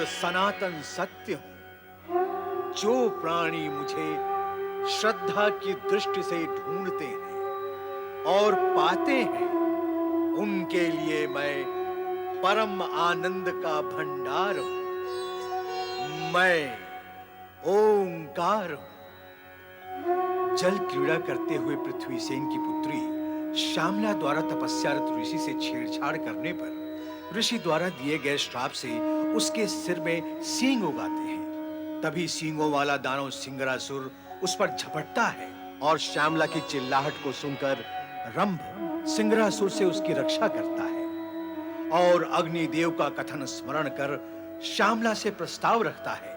और सनातन सत्य हूं। जो प्राणी मुझे श्रद्धा की दृष्टि से ढूंढते हैं और पाते हैं, उनके लिए मैं परम आनंद का भंडार हूं। मैं ओंकार हूं। जल क्रीड़ा करते हुए पृथ्वीसेन की पुत्री श्यामला द्वारा तपस्यारत ऋषि से छेड़छाड़ करने पर ऋषि द्वारा दिए गए श्राप से उसके सिर में सींग उगाते हैं। तभी सींगों वाला दानव सिंगरासुर उस पर झपटता है और श्यामला की चिल्लाहट को सुनकर रंभ सिंगरासुर से उसकी रक्षा करता है और अग्निदेव का कथन स्मरण कर श्यामला से प्रस्ताव रखता है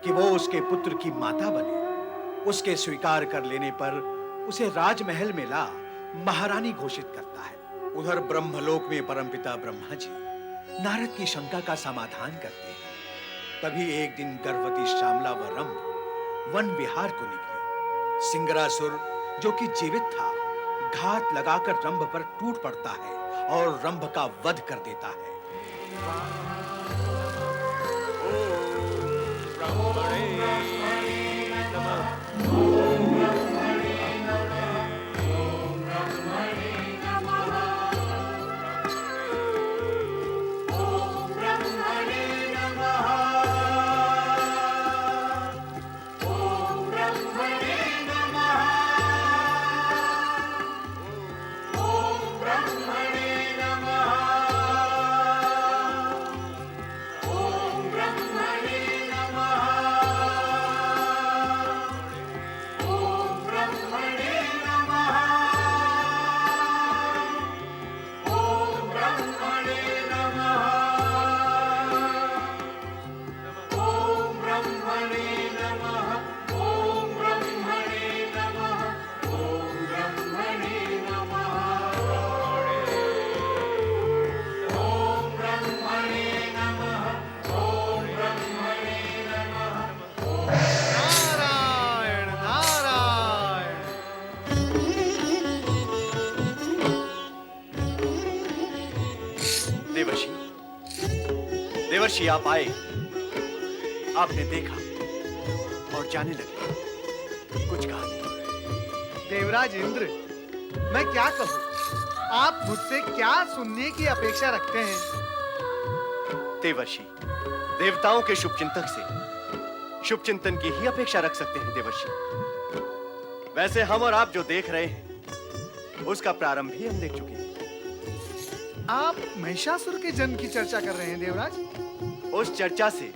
कि वो उसके पुत्र की माता बने। उसके स्वीकार कर लेने पर उसे राजमहल में ला महारानी घोषित करता है। उधर ब्रह्मलोक में परमपिता ब्रह्मा जी नारद की शंका का समाधान करते हैं। तभी एक दिन गर्भवती श्यामला व रंभ वन विहार को निकले। सिंगरासुर जो कि जीवित था, घात लगाकर रंभ पर टूट पड़ता है और रंभ का वध कर देता है। देवर्षि आप आए, आपने देखा और जाने लगे, कुछ कहा नहीं। देवराज इंद्र, मैं क्या कहूं? आप मुझसे क्या सुनने की अपेक्षा रखते हैं? देवर्षि, देवताओं के शुभचिंतक से शुभचिंतन की ही अपेक्षा रख सकते हैं देवर्षि। वैसे हम और आप जो देख रहे हैं उसका प्रारंभ ही हम देख चुके हैं। आप महिषासुर के जन्म की चर्चा कर रहे हैं देवराज? उस चर्चा से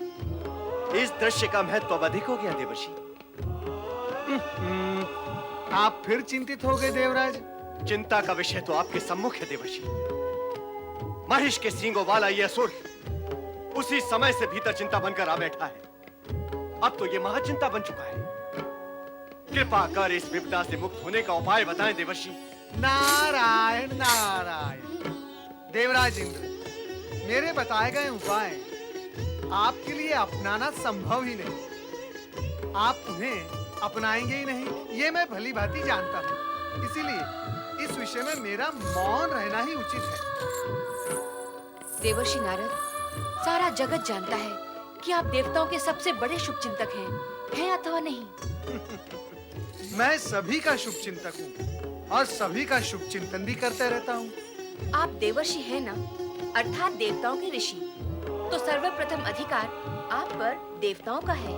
इस दृश्य का महत्व अब अधिक हो गया देवर्षि। आप फिर चिंतित हो गए देवराज? चिंता का विषय तो आपके सम्मुख है देवर्षि। महिष के सींगों वाला यह असुर उसी समय से भीतर चिंता बनकर आ बैठा है। अब तो यह महाचिंता बन चुका है। कृपा कर इस विपदा से मुक्त होने का उपाय बताएं देवर्षि। नारायण नारायण। देवराज इंद्र, मेरे बताए गए उपाय आपके लिए अपनाना संभव ही नहीं। आप उन्हें अपनाएंगे ही नहीं, ये मैं भली भांति जानता हूँ। इसीलिए इस विषय में मेरा मौन रहना ही उचित है। देवर्षि नारद, सारा जगत जानता है कि आप देवताओं के सबसे बड़े शुभचिंतक हैं अथवा नहीं? मैं सभी का शुभचिंतक हूँ और सभी का शुभचिंतन भी करते रहता हूँ। आप देवर्षि हैं ना, अर्थात देवताओं के ऋषि, तो सर्वप्रथम अधिकार आप पर देवताओं का है।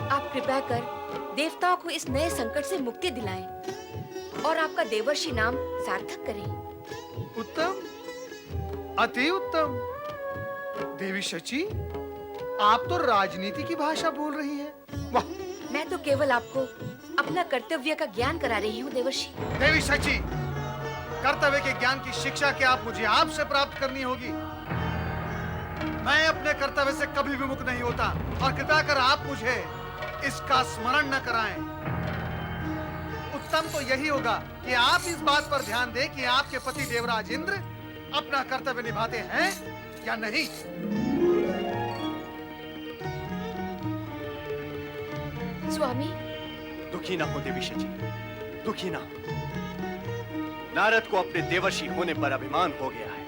आप कृपया कर देवताओं को इस नए संकट से मुक्ति दिलाएं और आपका देवर्षि नाम सार्थक करें। उत्तम, अति उत्तम। देवी शची, आप तो राजनीति की भाषा बोल रही हैं। वाह! मैं तो केवल आपको अपना कर्तव्य का ज्ञान करा रही हूँ देवर्षि। देवी शची, कर्तव्य के ज्ञान की शिक्षा क्या आप मुझे आपसे प्राप्त करनी होगी। मैं अपने कर्तव्य से कभी विमुख नहीं होता और कृपया कर आप मुझे इसका स्मरण न कराएं। उत्तम तो यही होगा कि आप इस बात पर ध्यान दें कि आपके पति देवराज इंद्र अपना कर्तव्य निभाते हैं या नहीं। स्वामी, दुखी ना हो देवी शची, दुखी ना हो। नारद को अपने देवर्षि होने पर अभिमान हो गया है,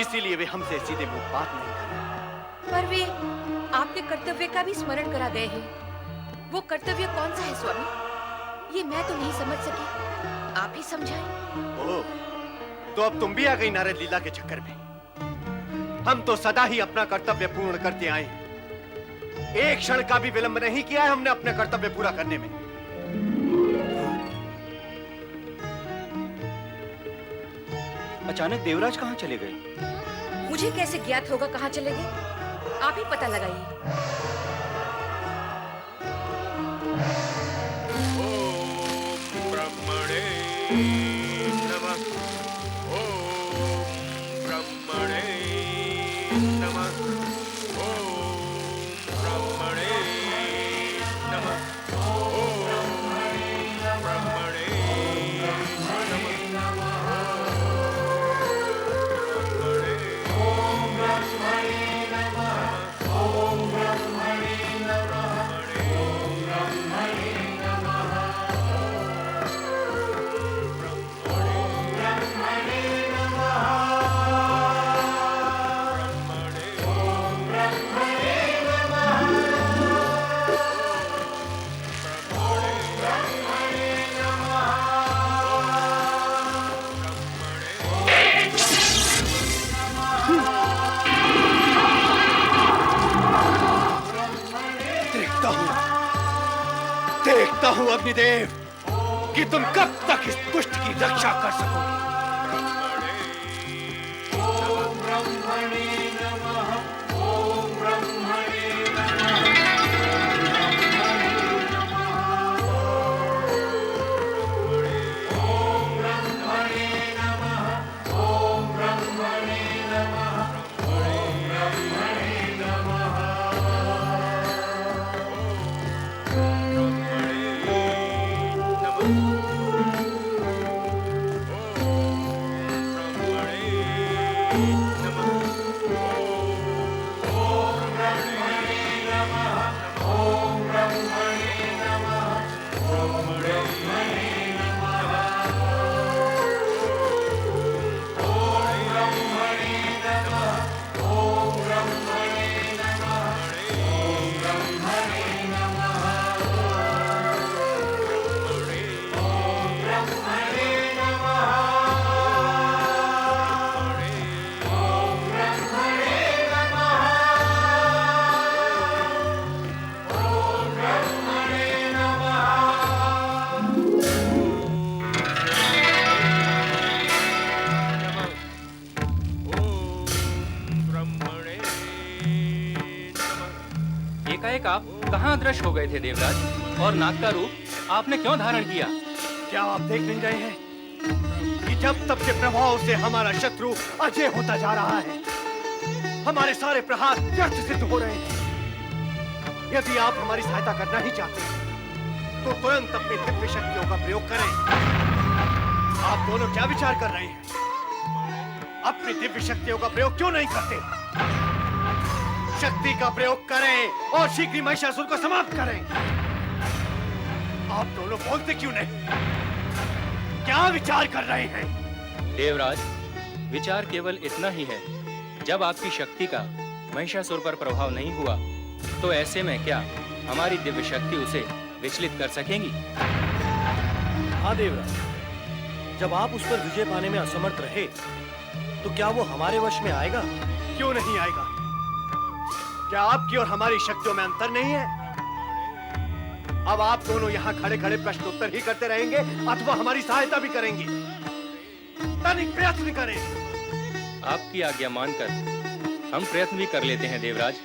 इसीलिए वे हमसे सीधे मुंह बात नहीं कर रहे। पर वे आपके कर्तव्य का भी स्मरण करा गए हैं। वो कर्तव्य कौन सा है स्वामी? ये मैं तो नहीं समझ सकी, आप ही समझाएं। ओह, तो अब तुम भी आ गई नारद लीला के चक्कर में। हम तो सदा ही अपना कर्तव्य पूर्ण करते आए हैं। एक क्षण का भी विलंब नहीं किया है हमने अपने कर्तव्य पूरा करने में। अचानक देवराज कहाँ चले गए? मुझे कैसे ज्ञात होगा कहाँ चले गए? आप ही पता लगाइए। देखता हूं अग्निदेव कि तुम कब तक इस दुष्ट की रक्षा कर सकोगे। एकाएक आप कहाँ अदृश्य हो गए थे देवराज? और नाग का रूप आपने क्यों धारण किया? क्या आप देख नहीं रहे हैं कि जब तब के प्रभाव से हमारा शत्रु अजय होता जा रहा है। हमारे सारे प्रहार व्यर्थ सिद्ध हो रहे हैं। यदि आप हमारी सहायता करना ही चाहते हैं तो तुरंत अपनी दिव्य शक्तियों का प्रयोग करें। आप दोनों क्या विचार कर रहे हैं? अपनी दिव्य शक्तियों का प्रयोग क्यों नहीं करते? शक्ति का प्रयोग करें और शीघ्र ही महिषासुर को समाप्त करें। आप दोनों बोलते क्यों नहीं? क्या विचार कर रहे हैं? देवराज, विचार केवल इतना ही है, जब आपकी शक्ति का महिषासुर पर प्रभाव नहीं हुआ तो ऐसे में क्या हमारी दिव्य शक्ति उसे विचलित कर सकेंगी? हाँ देवराज, जब आप उस पर विजय पाने में असमर्थ रहे तो क्या वो हमारे वश में आएगा? क्यों नहीं आएगा? क्या आपकी और हमारी शक्तियों में अंतर नहीं है? अब आप दोनों यहाँ खड़े खड़े प्रश्न उत्तर ही करते रहेंगे अथवा हमारी सहायता भी करेंगे? तनिक प्रयत्न करें। आपकी आज्ञा मानकर हम प्रयत्न भी कर लेते हैं देवराज।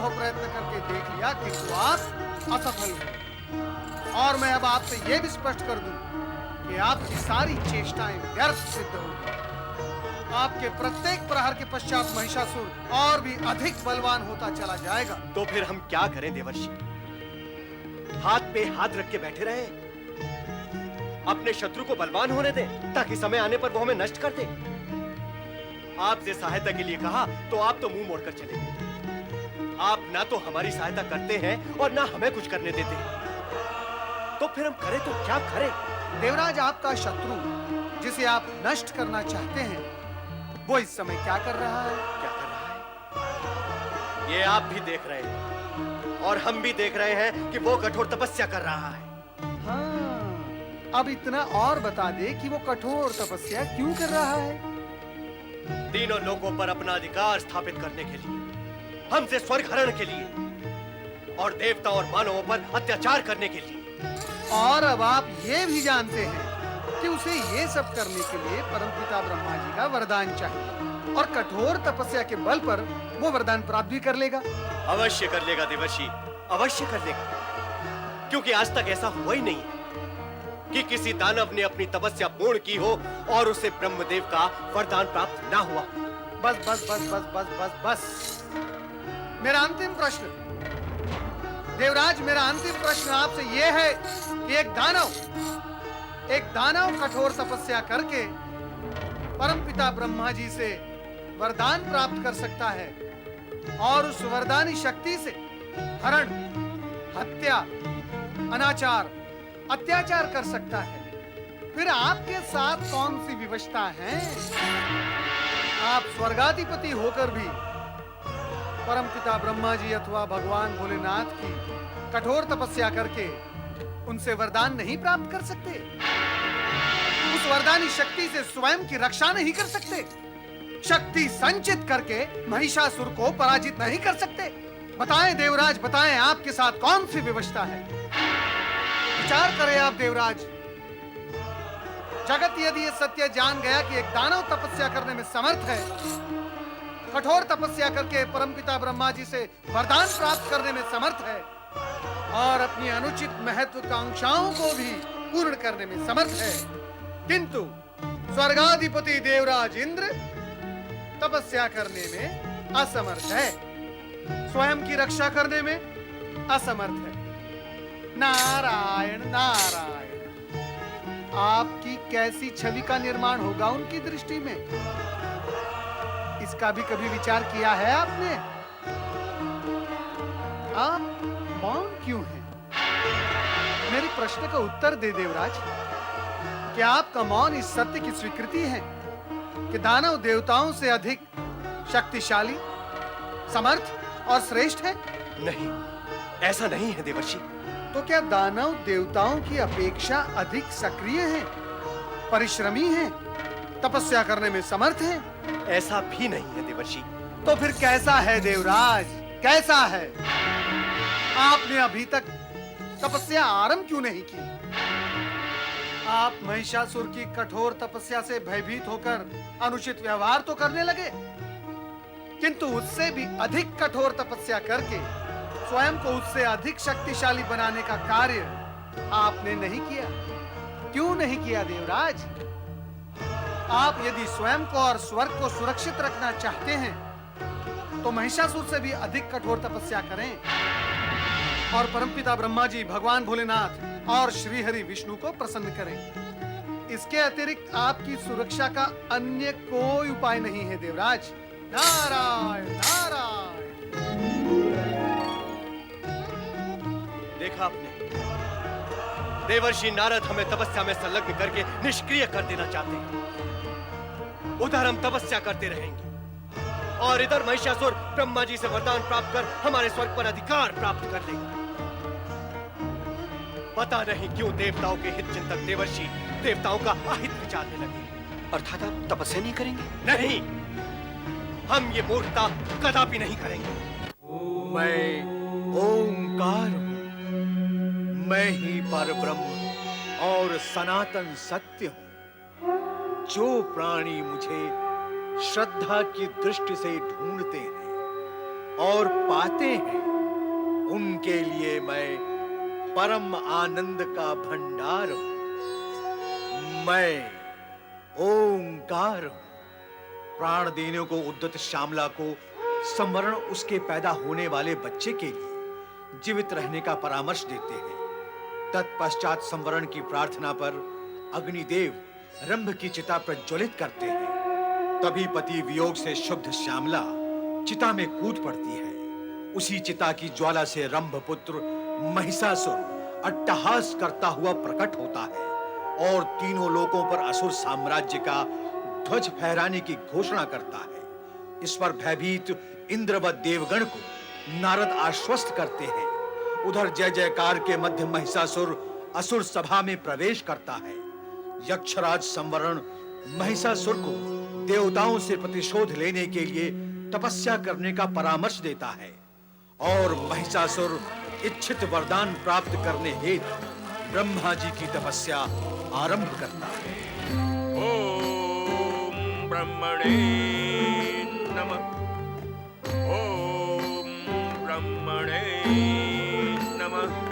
लाखों प्रयत्न करके देख लिया किंतु आप असफल हुए। और मैं अब आपसे यह भी स्पष्ट कर दूं कि आपकी सारी चेष्टाएं व्यर्थ सिद्ध होंगी। आपके प्रत्येक प्रहार के पश्चात महिषासुर और भी अधिक बलवान होता चला जाएगा। तो फिर हम क्या करें देवर्षि? हाथ पे हाथ रख के बैठे रहे? अपने शत्रु को बलवान होने दें ताकि समय आने पर वो हमें नष्ट कर दे? आपसे सहायता के लिए कहा तो आप तो मुंह मोड़कर चले गए। आप ना तो हमारी सहायता करते हैं और ना हमें कुछ करने देते हैं। तो फिर हम करें तो क्या करें? देवराज, आपका शत्रु जिसे आप नष्ट करना चाहते हैं वो इस समय क्या कर रहा है? क्या कर रहा है? ये आप भी देख रहे हैं और हम भी देख रहे हैं कि वो कठोर तपस्या कर रहा है। हाँ, अब इतना और बता दे कि वो कठोर तपस्या क्यों कर रहा है? तीनों लोगों पर अपना अधिकार स्थापित करने के लिए, हमसे स्वर्ग हरण के लिए और देवता और मानवों पर अत्याचार करने के लिए। और अब आप ये भी जानते हैं कि उसे ये सब करने के लिए परमपिता ब्रह्मा जी का वरदान चाहिए और कठोर तपस्या के बल पर वो वरदान प्राप्त भी कर लेगा। अवश्य कर लेगा देवर्षि, अवश्य कर लेगा, क्योंकि आज तक ऐसा हुआ ही नहीं है कि किसी दानव ने अपनी तपस्या पूर्ण की हो और उसे ब्रह्मदेव का वरदान प्राप्त ना हुआ। बस बस बस बस बस बस बस। मेरा अंतिम प्रश्न देवराज, मेरा अंतिम प्रश्न आपसे यह है कि एक दानव कठोर तपस्या करके परमपिता ब्रह्मा जी से वरदान प्राप्त कर सकता है और उस वरदानी शक्ति से हरण, हत्या, अनाचार, अत्याचार कर सकता है। फिर आपके साथ कौन सी विवशता है? आप स्वर्गाधिपति होकर भी परमपिता ब्रह्मा जी अथवा भगवान भोलेनाथ की कठोर तपस्या करके उनसे वरदान नहीं प्राप्त कर सकते? उस वरदानी शक्ति से स्वयं की रक्षा नहीं कर सकते? शक्ति संचित करके महिषासुर को पराजित नहीं कर सकते? बताएं देवराज, बताएं, आपके साथ कौन सी विवशता है? विचार करें आप देवराज। जगत यदि ये सत्य जान गया कि एक दानव तपस्या करने में समर्थ है, कठोर तपस्या करके परमपिता ब्रह्मा जी से वरदान प्राप्त करने में समर्थ है और अपनी अनुचित महत्वाकांक्षाओं को भी पूर्ण करने में समर्थ है, किंतु स्वर्गाधिपति देवराज इंद्र तपस्या करने में असमर्थ है, स्वयं की रक्षा करने में असमर्थ है। नारायण नारायण, आपकी कैसी छवि का निर्माण होगा उनकी दृष्टि में? इसका भी कभी विचार किया है आपने? आप मौन क्यों हैं? मेरे प्रश्न का उत्तर दे देवराज। क्या आपका मौन इस सत्य की स्वीकृति है कि दानव देवताओं से अधिक शक्तिशाली, समर्थ और श्रेष्ठ है? नहीं, ऐसा नहीं है देवर्षि। तो क्या दानव देवताओं की अपेक्षा अधिक सक्रिय हैं, परिश्रमी हैं, तपस्या करने में समर्थ हैं? ऐसा भी नहीं है देवर्षि। तो फिर कैसा है देवराज, कैसा है? आपने अभी तक तपस्या आरंभ क्यों नहीं की? आप महिषासुर की कठोर तपस्या से भयभीत होकर अनुचित व्यवहार तो करने लगे, किंतु उससे भी अधिक कठोर तपस्या करके स्वयं को उससे अधिक शक्तिशाली बनाने का कार्य आपने नहीं किया। क्यों नहीं किया देवराज? आप यदि स्वयं को और स्वर्ग को सुरक्षित रखना चाहते हैं तो महिषासुर से भी अधिक कठोर तपस्या करें और परमपिता ब्रह्मा जी, भगवान भोलेनाथ और श्री हरि विष्णु को प्रसन्न करें। इसके अतिरिक्त आपकी सुरक्षा का अन्य कोई उपाय नहीं है देवराज। नारायण नारायण। देखा आपने, देवर्षि नारद हमें तपस्या में संलग्न करके निष्क्रिय कर देना चाहते हैं। उधर हम तपस्या करते रहेंगे और इधर महिषासुर ब्रह्मा जी से वरदान प्राप्त कर हमारे स्वर्ग पर अधिकार प्राप्त कर लेगा। पता नहीं क्यों देवताओं के हित चिंतक देवर्षि देवताओं का अहित विचारने लगे। अर्थात आप तपस्या नहीं करेंगे? नहीं, हम ये मूर्खता कदापि नहीं करेंगे। मैं ओंकार हूं, मैं ही परब्रह्म और सनातन सत्य हूं। जो प्राणी मुझे श्रद्धा की दृष्टि से ढूंढते हैं और पाते हैं, उनके लिए मैं परम आनंद का भंडार हूं। मैं ओंकार हूं। प्राण देने को उद्यत श्यामला को संवरण उसके पैदा होने वाले बच्चे के लिए जीवित रहने का परामर्श देते हैं। तत्पश्चात संवरण की प्रार्थना पर अग्निदेव रंभ की चिता प्रज्वलित करते हैं। तभी पति वियोग से शुद्ध श्यामला चिता में कूद पड़ती है। उसी चिता की ज्वाला से रंभ पुत्र महिषासुर अट्टहास करता हुआ प्रकट होता है और तीनों लोकों पर असुर साम्राज्य का ध्वज फहराने की घोषणा करता है। इस पर भयभीत इंद्र व देवगण को नारद आश्वस्त करते हैं। उधर जय जयकार के मध्य महिषासुर असुर सभा में प्रवेश करता है। यक्षराज संवरण महिषासुर को देवताओं से प्रतिशोध लेने के लिए तपस्या करने का परामर्श देता है और महिषासुर इच्छित वरदान प्राप्त करने हेतु ब्रह्मा जी की तपस्या आरंभ करता है। ओम ब्रह्मणे नमः। ओम ब्रह्मणे नमः।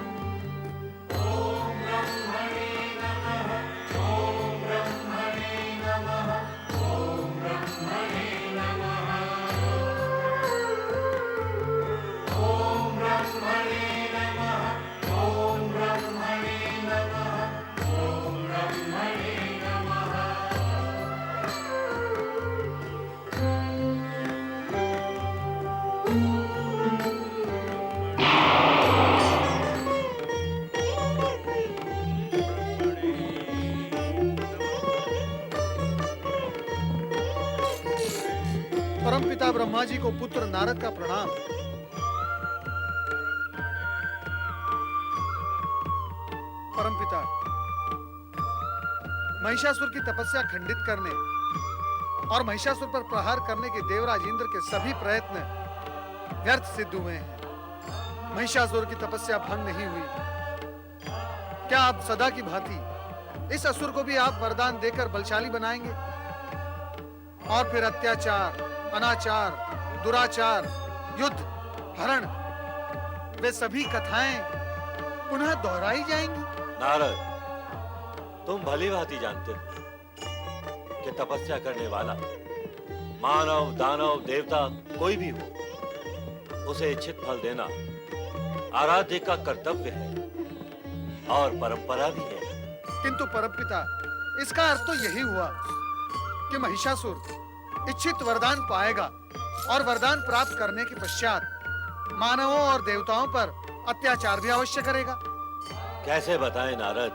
परमपिता ब्रह्मा जी को पुत्र नारद का प्रणाम। परमपिता, महिषासुर की तपस्या खंडित करने और महिषासुर पर प्रहार करने के देवराज इंद्र के सभी प्रयत्न व्यर्थ सिद्ध हुए हैं। महिषासुर की तपस्या भंग नहीं हुई। क्या आप सदा की भांति इस असुर को भी आप वरदान देकर बलशाली बनाएंगे और फिर अत्याचार, अनाचार, दुराचार, युद्ध, हरण, वे सभी कथाएं पुनः दोहराई जाएंगी? नारद, तुम भली भांति जानते हो कि तपस्या करने वाला मानव, दानव, देवता कोई भी हो, उसे इच्छित फल देना आराध्य का कर्तव्य है और परंपरा भी है। किंतु परमपिता, इसका अर्थ तो यही हुआ कि महिषासुर इच्छित वरदान पाएगा और वरदान प्राप्त करने के पश्चात मानवों और देवताओं पर अत्याचार भी अवश्य करेगा। कैसे बताएं नारद?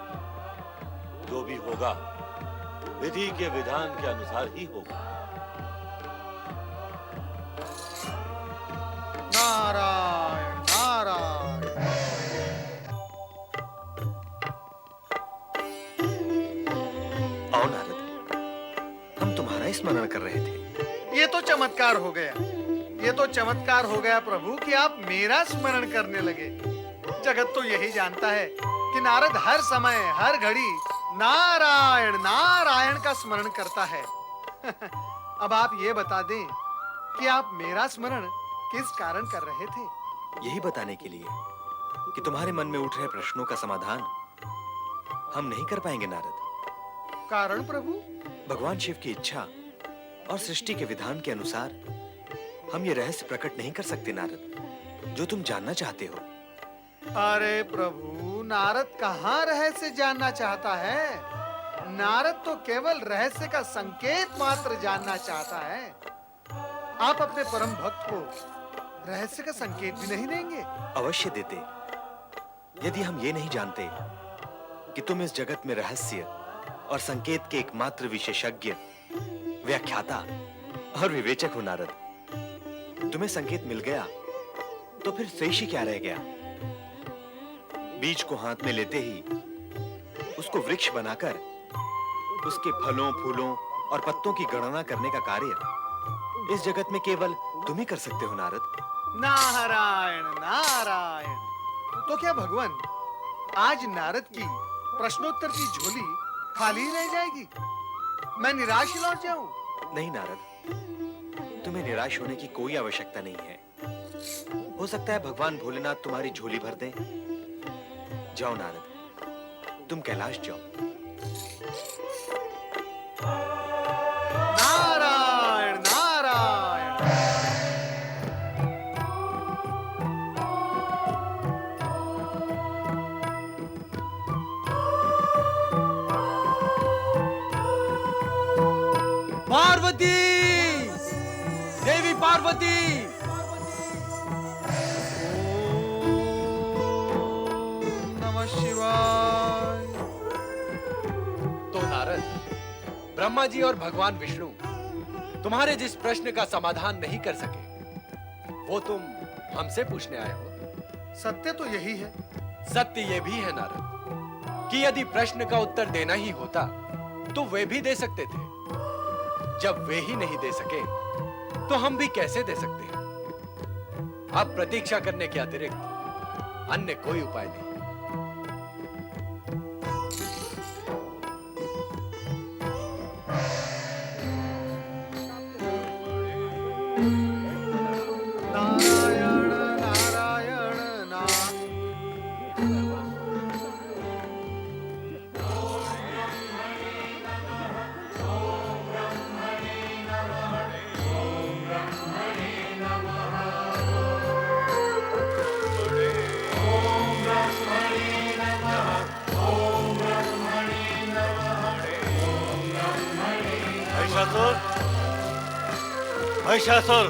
जो भी होगा विधि के विधान के अनुसार ही होगा। नारायण नारायण। आओ नारद, हम तुम्हारा स्मरण कर रहे थे। ये तो चमत्कार हो गया। ये तो चमत्कार हो गया प्रभु कि आप मेरा स्मरण करने लगे। जगत तो यही जानता है कि नारद हर समय हर घड़ी नारायण नारायण का स्मरण करता है। अब आप ये बता दें कि आप मेरा स्मरण किस कारण कर रहे थे? यही बताने के लिए कि तुम्हारे मन में उठ रहे प्रश्नों का समाधान हम नहीं कर पाएंगे नारद। कारण प्रभु? भगवान शिव की इच्छा और सृष्टि के विधान के अनुसार हम ये रहस्य प्रकट नहीं कर सकते नारद, जो तुम जानना चाहते हो। अरे प्रभु, नारद कहाँ रहस्य जानना चाहता है? नारद तो केवल रहस्य का संकेत मात्र जानना चाहता है। आप अपने परम भक्त को रहस्य का संकेत भी नहीं देंगे? अवश्य देते, यदि हम ये नहीं जानते कि तुम इस जगत में रहस्य और संकेत के एकमात्र विशेषज्ञ, व्याख्याता और विवेचक हो नारद। तुम्हें संकेत मिल गया तो फिर शेष ही क्या रह गया? बीज को हाथ में लेते ही उसको वृक्ष बनाकर उसके फलों, फूलों और पत्तों की गणना करने का कार्य इस जगत में केवल तुम ही कर सकते हो नारद। नारायण नारायण। तो क्या भगवान आज नारद की प्रश्नोत्तर की झोली खाली रह जाएगी? मैं निराश लौट जाऊं? नहीं नारद, तुम्हें निराश होने की कोई आवश्यकता नहीं है। हो सकता है भगवान भोलेनाथ तुम्हारी झोली भर दें। जाओ नारद, तुम कैलाश जाओ। नारायण नारायण। पार्वती, देवी पार्वती, नमः शिवाय। तो नारद, ब्रह्मा जी और भगवान विष्णु तुम्हारे जिस प्रश्न का समाधान नहीं कर सके, वो तुम हमसे पूछने आए हो। सत्य तो यही है। सत्य ये भी है नारद कि यदि प्रश्न का उत्तर देना ही होता तो वे भी दे सकते थे। जब वे ही नहीं दे सके तो हम भी कैसे दे सकते हैं? अब प्रतीक्षा करने के अतिरिक्त अन्य कोई उपाय नहीं। नारायण नारायण नारायण। महिषासुर, महिषासुर,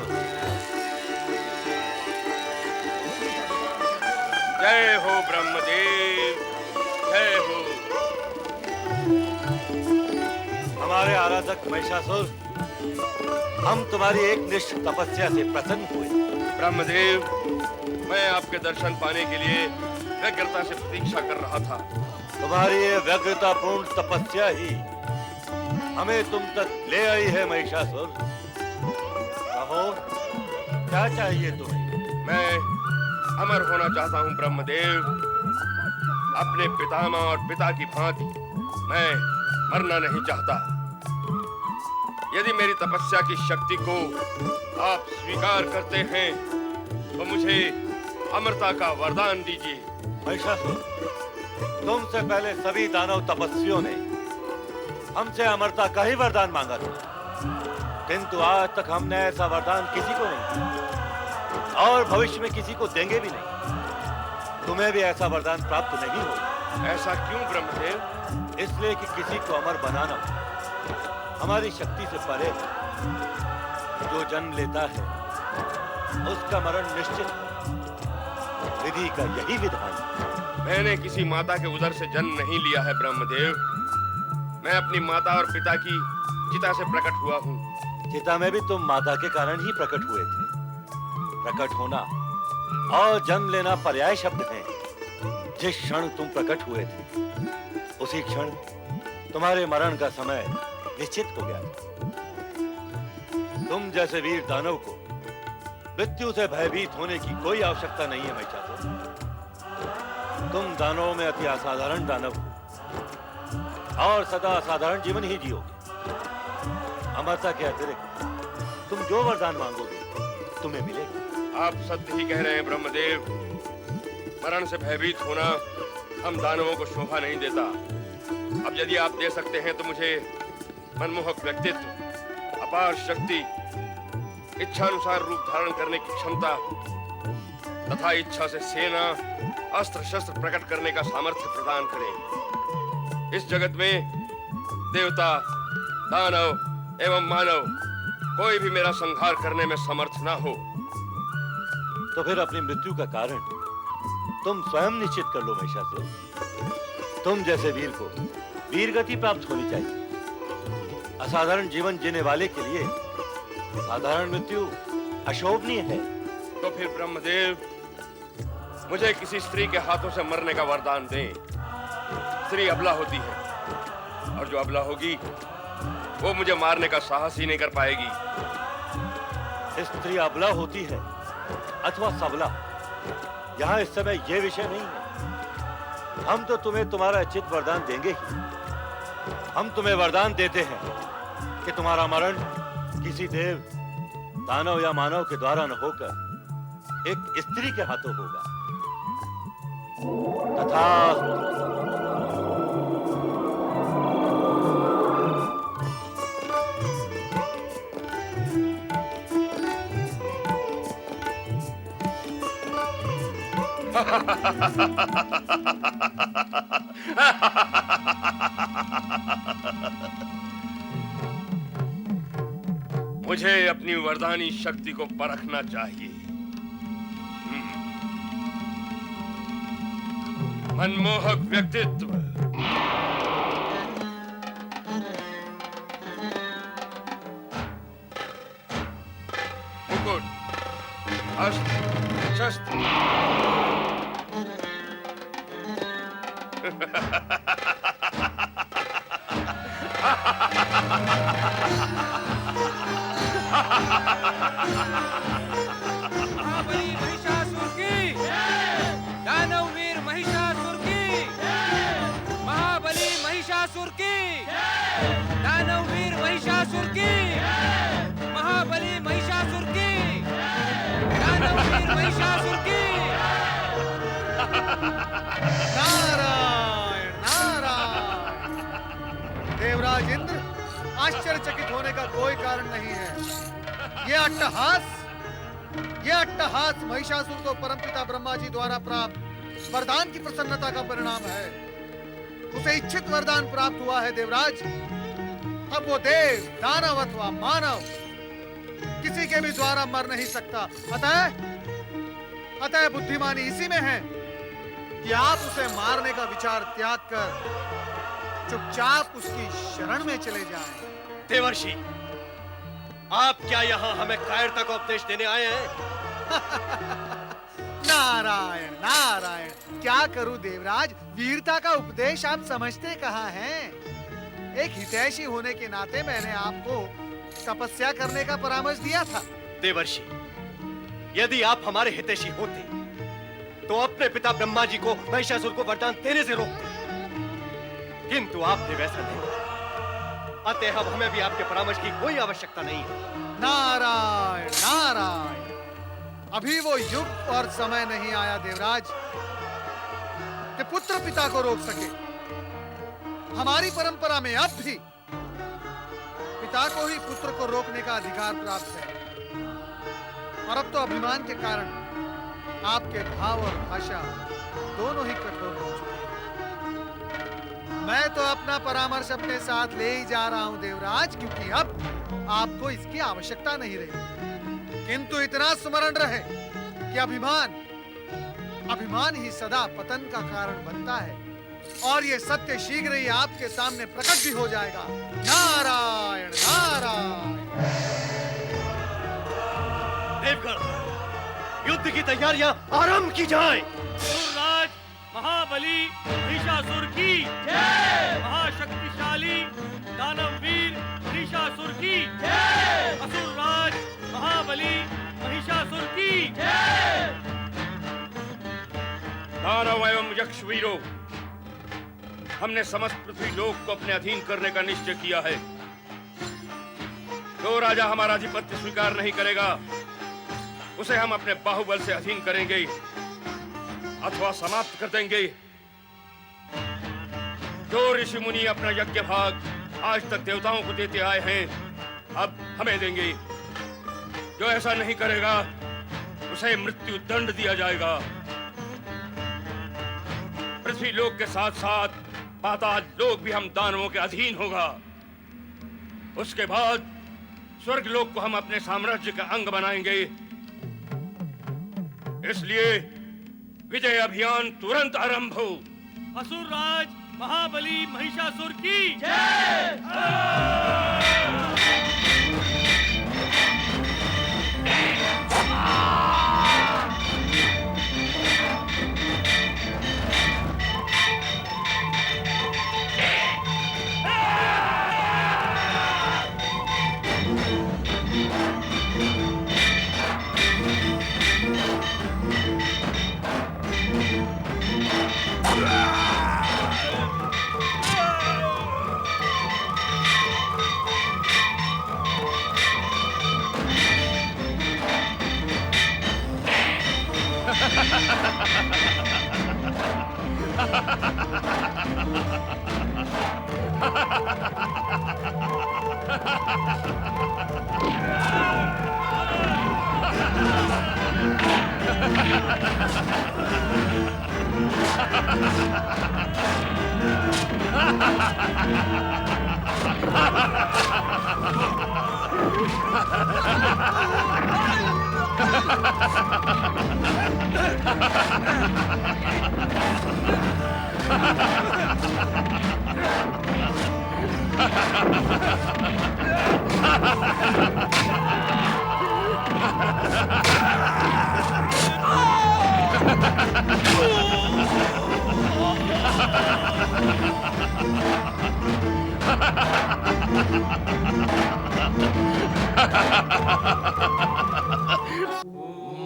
जय हो ब्रह्मदेव, जय हो। हमारे आराधक महिषासुर, हम तुम्हारी एक निष्ठ तपस्या से प्रसन्न हुए। ब्रह्मदेव, मैं आपके दर्शन पाने के लिए व्यग्रता से प्रतीक्षा कर रहा था। तुम्हारी ये व्यग्रतापूर्ण तपस्या ही हमें तुम तक ले आई है महिषासुर। कहो, क्या चाहिए तुम्हें? मैं अमर होना चाहता हूँ ब्रह्मदेव। अपने पितामह और पिता की भांति मैं मरना नहीं चाहता। यदि मेरी तपस्या की शक्ति को आप स्वीकार करते हैं तो मुझे अमरता का वरदान दीजिए। महिषासुर, तुमसे पहले सभी दानव तपस्वियों ने हमसे अमरता का ही वरदान मांगा था, किंतु आज तक हमने ऐसा वरदान किसी को नहीं दिया और भविष्य में किसी को देंगे भी नहीं। तुम्हें भी ऐसा वरदान प्राप्त नहीं होगा। ऐसा क्यों ब्रह्मदेव? इसलिए कि किसी को अमर बनाना हमारी शक्ति से परे है। जो जन्म लेता है उसका मरण निश्चित है। विधि का यही विधान है। मैंने किसी माता के उदर से जन्म नहीं लिया है ब्रह्मदेव। मैं अपनी माता और पिता की चिता से प्रकट हुआ हूँ। चिता में भी तुम माता के कारण ही प्रकट हुए थे। प्रकट होना और जन्म लेना पर्याय शब्द हैं। जिस क्षण तुम प्रकट हुए थे उसी क्षण तुम्हारे मरण का समय निश्चित हो गया। तुम जैसे वीर दानव को मृत्यु से भयभीत होने की कोई आवश्यकता नहीं है महिषासुर। तुम दानवों में अति असाधारण दानव हो और सदा असाधारण जीवन ही जियोगे। अमरता के अतिरिक्त तुम जो वरदान मांगोगे तुम्हें मिलेगा। आप सत्य ही कह रहे हैं ब्रह्मदेव। मरण से भयभीत होना हम दानवों को शोभा नहीं देता। अब यदि आप दे सकते हैं तो मुझे मनमोहक व्यक्तित्व, अपार शक्ति, इच्छानुसार रूप धारण करने की क्षमता तथा इच्छा से सेना, अस्त्र शस्त्र प्रकट करने का सामर्थ्य प्रदान करें। इस जगत में देवता, दानव एवं मानव कोई भी मेरा संहार करने में समर्थ ना हो। तो फिर अपनी मृत्यु का कारण तुम स्वयं निश्चित कर लो महिषासुर। तुम जैसे वीर को वीर गति प्राप्त होनी चाहिए। असाधारण जीवन जीने वाले के लिए साधारण मृत्यु अशोभनीय है। तो फिर ब्रह्मदेव मुझे किसी स्त्री के हाथों से मरने का वरदान दें। स्त्री अबला होती है और जो अबला होगी वो मुझे मारने का साहस ही नहीं कर पाएगी। स्त्री अबला होती है अथवा सबला, यहाँ इस समय यह विषय नहीं है। हम तो तुम्हें तुम्हारा उचित वरदान देंगे ही। हम तुम्हें वरदान देते हैं कि तुम्हारा मरण किसी देव, दानव या मानव के द्वारा न होकर एक स्त्री के हाथों होगा। तथा मुझे अपनी वरदानी शक्ति को परखना चाहिए। मनमोहक व्यक्तित्व, मुकुट, अस्त्र, शस्त्र, महाबली महिषासुर की, दानववीर महिषासुर की, महाबली महिषासुर की, दानववीर महिषासुर की, महाबली महिषासुर की, दानववीर महिषासुर की। नारायण नारायण। देवराज इंद्र, आश्चर्यचकित होने का कोई कारण नहीं है। ये अट्टहास महिषासुर को परमपिता ब्रह्मा जी द्वारा प्राप्त वरदान की प्रसन्नता का परिणाम है। उसे इच्छित वरदान प्राप्त हुआ है देवराज। अब वो देव, दानव अथवा मानव किसी के भी द्वारा मर नहीं सकता। अतः बुद्धिमानी इसी में है कि आप उसे मारने का विचार त्याग कर चुपचाप उसकी शरण में चले जाएं। देवर्षि, आप क्या यहाँ हमें कायरता का उपदेश देने आए हैं? नारायण नारायण, क्या करूं देवराज, वीरता का उपदेश आप समझते कहाँ हैं? एक हितैषी होने के नाते मैंने आपको तपस्या करने का परामर्श दिया था। देवर्षि, यदि आप हमारे हितैषी होते तो अपने पिता ब्रह्मा जी को महिषासुर को वरदान देने से रोकते, किंतु आपने वैसा नहीं किया। अतः अब हमें भी आपके परामर्श की कोई आवश्यकता नहीं है। नारायण नारायण, अभी वो युग और समय नहीं आया देवराज कि पुत्र पिता को रोक सके। हमारी परंपरा में अब भी पिता को ही पुत्र को रोकने का अधिकार प्राप्त है। और अब तो अभिमान के कारण आपके भाव और भाषा दोनों ही कठोर हो चुके हैं। मैं तो अपना परामर्श अपने साथ ले ही जा रहा हूं देवराज, क्योंकि अब आपको इसकी आवश्यकता नहीं रही। किंतु इतना स्मरण रहे कि अभिमान ही सदा पतन का कारण बनता है, और ये सत्य शीघ्र ही आपके सामने प्रकट भी हो जाएगा। नारायण नारायण। देवगण, युद्ध की तैयारियां आरंभ की जाएं। असुरराज महाबली महिषासुर की जय, महाशक्तिशाली दानववीर महिषासुर की जय, असुरराज महाबली महिषासुर की जय। दानव एवं यक्ष वीरों, हमने समस्त पृथ्वी लोक को अपने अधीन करने का निश्चय किया है। जो राजा हमारा आधिपत्य स्वीकार नहीं करेगा, उसे हम अपने बाहुबल से अधीन करेंगे अथवा समाप्त कर देंगे। जो ऋषि मुनि अपना यज्ञ भाग आज तक देवताओं को देते आए हैं, अब हमें देंगे। जो ऐसा नहीं करेगा, उसे मृत्यु दंड दिया जाएगा। पृथ्वी लोक के साथ साथ पाताल लोक भी हम दानवों के अधीन होगा। उसके बाद स्वर्ग लोक को हम अपने साम्राज्य का अंग बनाएंगे। इसलिए विजय अभियान तुरंत आरंभ हो। असुरराज महाबली महिषासुर की जय।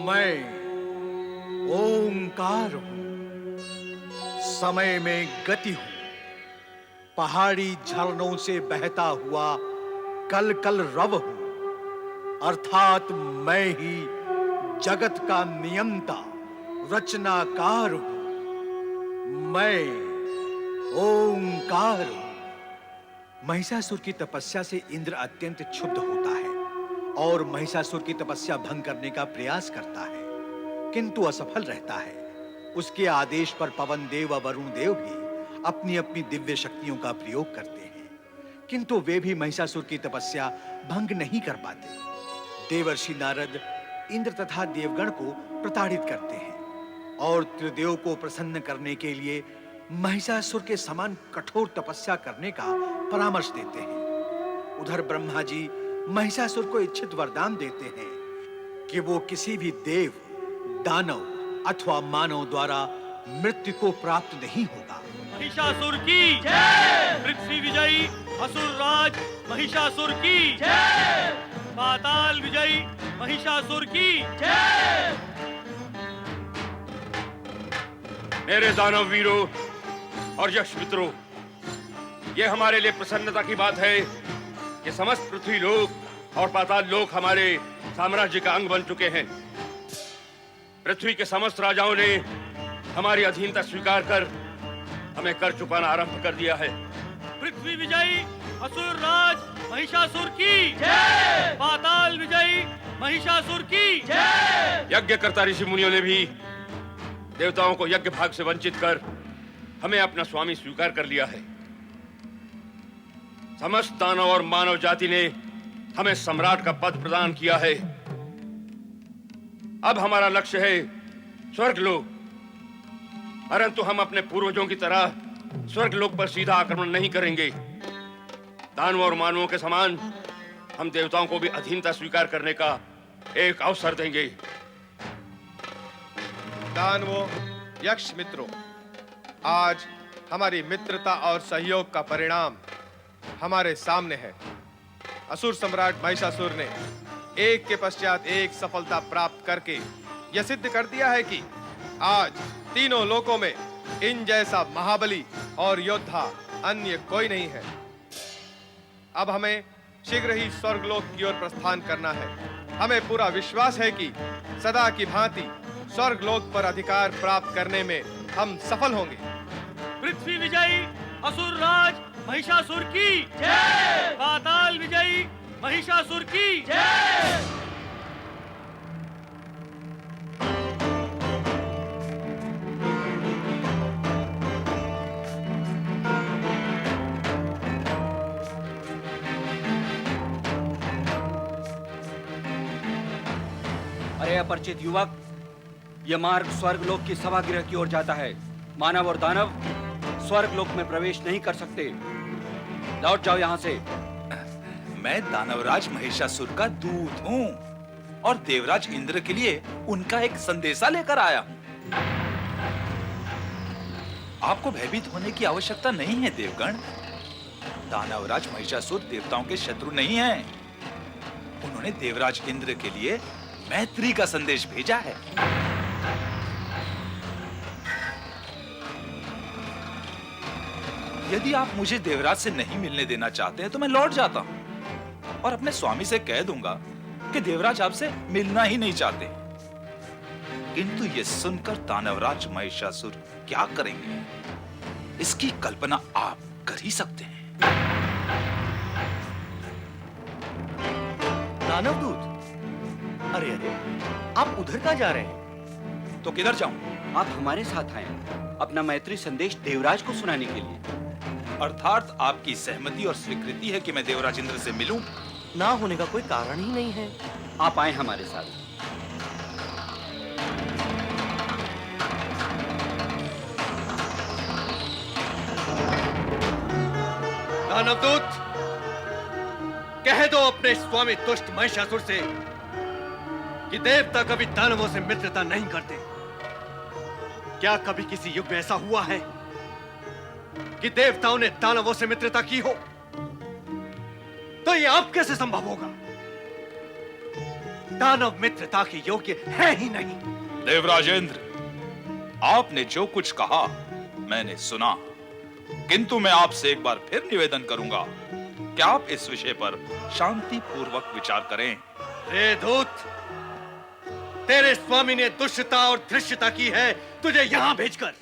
मैं ओंकार हूं, समय में गति हूं, पहाड़ी झरनों से बहता हुआ कल कल रव हूं, अर्थात मैं ही जगत का नियंता रचनाकार हूं। मैं ओंकार हूं। महिषासुर की तपस्या से इंद्र अत्यंत क्षुब्ध होता है और महिषासुर की तपस्या भंग करने का प्रयास करता है, किंतु असफल रहता है। उसके आदेश पर पवन देव और वरुण देव भी अपनी अपनी दिव्य शक्तियों का प्रयोग करते हैं, किंतु वे भी महिषासुर की तपस्या भंग नहीं कर पाते। देवर्षि नारद इंद्र तथा देवगण को प्रताड़ित करते हैं और त्रिदेव को प्रसन्न करने के लिए महिषासुर के समान कठोर तपस्या करने का परामर्श देते हैं। उधर ब्रह्मा जी महिषासुर को इच्छित वरदान देते हैं कि वो किसी भी देव, दानव अथवा मानव द्वारा मृत्यु को प्राप्त नहीं होगा। महिषासुर की जय। पृथ्वी विजयी असुर राज महिषासुर की जय। पाताल विजयी महिषासुर की जय। मेरे दानव वीरों और यक्ष मित्रों, ये हमारे लिए प्रसन्नता की बात है कि समस्त पृथ्वी लोक और पाताल लोक हमारे साम्राज्य का अंग बन चुके हैं। पृथ्वी के समस्त राजाओं ने हमारी अधीनता स्वीकार कर हमें कर चुकाना आरंभ कर दिया है। पृथ्वी विजयी असुर राज महिषासुर की जय। पाताल विजयी महिषासुर की जय। यज्ञकर्ता ऋषि मुनियों ने भी देवताओं को यज्ञ भाग से वंचित कर हमें अपना स्वामी स्वीकार कर लिया है। समस्त दानव और मानव जाति ने हमें सम्राट का पद प्रदान किया है। अब हमारा लक्ष्य है स्वर्गलोक, परंतु हम अपने पूर्वजों की तरह स्वर्गलोक पर सीधा आक्रमण नहीं करेंगे। दानवों और मानवों के समान हम देवताओं को भी अधीनता स्वीकार करने का एक अवसर देंगे। दानवों, यक्ष मित्रों, आज हमारी मित्रता और सहयोग का परिणाम हमारे सामने है। असुर सम्राट महिषासुर ने एक के पश्चात एक सफलता प्राप्त करके यह सिद्ध कर दिया है कि आज तीनों लोकों में इन जैसा महाबली और योद्धा अन्य कोई नहीं है। अब हमें शीघ्र ही स्वर्गलोक की ओर प्रस्थान करना है। हमें पूरा विश्वास है कि सदा की भांति स्वर्गलोक पर अधिकार प्राप्त करने में हम सफल होंगे। पृथ्वी विजयी असुर राज महिषासुर की जय। पाताल विजयी महिषासुर की जय। अरे अपरिचित युवक, यह मार्ग स्वर्गलोक की सभागृह की ओर जाता है। मानव और दानव स्वर्गलोक में प्रवेश नहीं कर सकते। लौट जाओ यहाँ से। मैं दानवराज महिषासुर का दूत हूँ और देवराज इंद्र के लिए उनका एक संदेशा लेकर आया हूँ। आपको भयभीत होने की आवश्यकता नहीं है देवगण। दानवराज महिषासुर देवताओं के शत्रु नहीं हैं। उन्होंने देवराज इंद्र के लिए मैत्री का संदेश भेजा है। यदि आप मुझे देवराज से नहीं मिलने देना चाहते हैं तो मैं लौट जाता हूं और अपने स्वामी से कह दूंगा कि देवराज आपसे मिलना ही नहीं चाहते। किंतु ये सुनकर दानवराज महिषासुर क्या करेंगे, इसकी कल्पना आप कर ही सकते हैं। दानव दूत, अरे अरे, आप उधर कहाँ जा रहे हैं? तो किधर जाऊं? आप हमारे साथ आए अपना मैत्री संदेश देवराज को सुनाने के लिए। अर्थात आपकी सहमति और स्वीकृति है कि मैं देवराज इंद्र से मिलूं? ना होने का कोई कारण ही नहीं है। आप आए हमारे साथ। दानवदूत, कह दो अपने स्वामी दुष्ट महिषासुर से कि देवता कभी दानवों से मित्रता नहीं करते। क्या कभी किसी युग में ऐसा हुआ है कि देवताओं ने दानवों से मित्रता की हो? तो ये अब कैसे संभव होगा? दानव मित्रता के योग्य है ही नहीं। देवराजेंद्र, आपने जो कुछ कहा मैंने सुना, किंतु मैं आपसे एक बार फिर निवेदन करूंगा कि आप इस विषय पर शांति पूर्वक विचार करें। रे दूत, तेरे स्वामी ने दुष्टता और धृष्टता की है तुझे यहां भेजकर,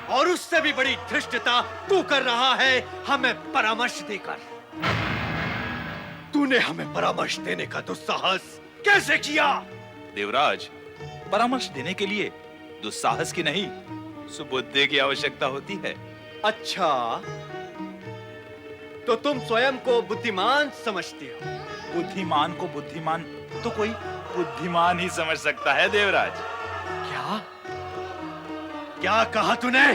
और उससे भी बड़ी धृष्टता तू कर रहा है हमें परामर्श देकर। तूने हमें परामर्श देने का दुस्साहस कैसे किया? देवराज, परामर्श देने के लिए दुस्साहस की नहीं, सुबुद्धि की आवश्यकता होती है। अच्छा, तो तुम स्वयं को बुद्धिमान समझते हो? बुद्धिमान को बुद्धिमान तो कोई बुद्धिमान ही समझ सकता है देवराज। क्या क्या कहा तूने?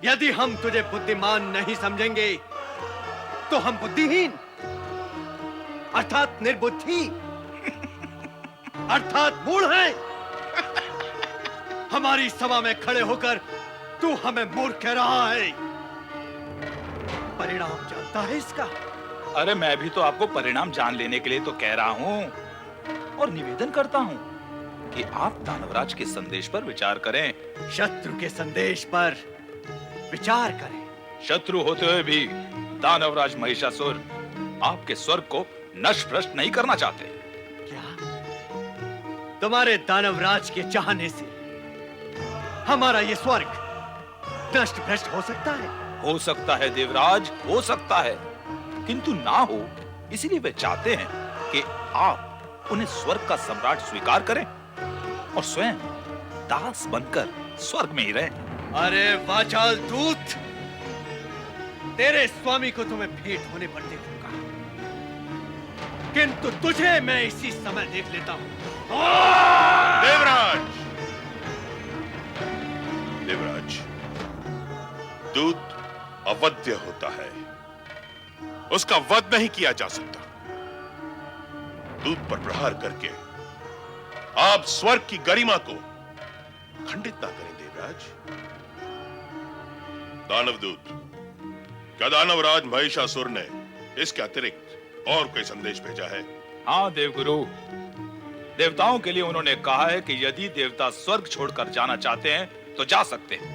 यदि हम तुझे बुद्धिमान नहीं समझेंगे तो हम बुद्धिहीन अर्थात निर्बुद्धि अर्थात मूढ़ हैं। हमारी सभा में खड़े होकर तू हमें मूर्ख कह रहा है। परिणाम जानता है इसका? अरे मैं भी तो आपको परिणाम जान लेने के लिए तो कह रहा हूं और निवेदन करता हूं कि आप दानवराज के संदेश पर विचार करें। शत्रु के संदेश पर विचार करें। शत्रु होते हुए भी दानवराज महिषासुर आपके स्वर्ग को नष्ट भ्रष्ट नहीं करना चाहते। क्या तुम्हारे दानवराज के चाहने से हमारा ये स्वर्ग नष्ट भ्रष्ट हो सकता है? हो सकता है देवराज, हो सकता है, किंतु ना हो इसीलिए वे चाहते हैं कि आप उन्हें स्वर्ग का सम्राट स्वीकार करें और स्वयं दास बनकर स्वर्ग में ही रहें। अरे वाचाल दूत, तेरे स्वामी को तुम्हें भेंट होने पर देखूंगा, किंतु तुझे मैं इसी समय देख लेता हूं। देवराज, देवराज, दूत अवध्य होता है, उसका वध नहीं किया जा सकता। दूत पर प्रहार करके आप स्वर्ग की गरिमा को खंडित ना करें देवराज। दानवदूत, क्या दानवराज महिषासुर ने इसके अतिरिक्त और कोई संदेश भेजा है? हाँ देवगुरु, देवताओं के लिए उन्होंने कहा है कि यदि देवता स्वर्ग छोड़कर जाना चाहते हैं तो जा सकते हैं।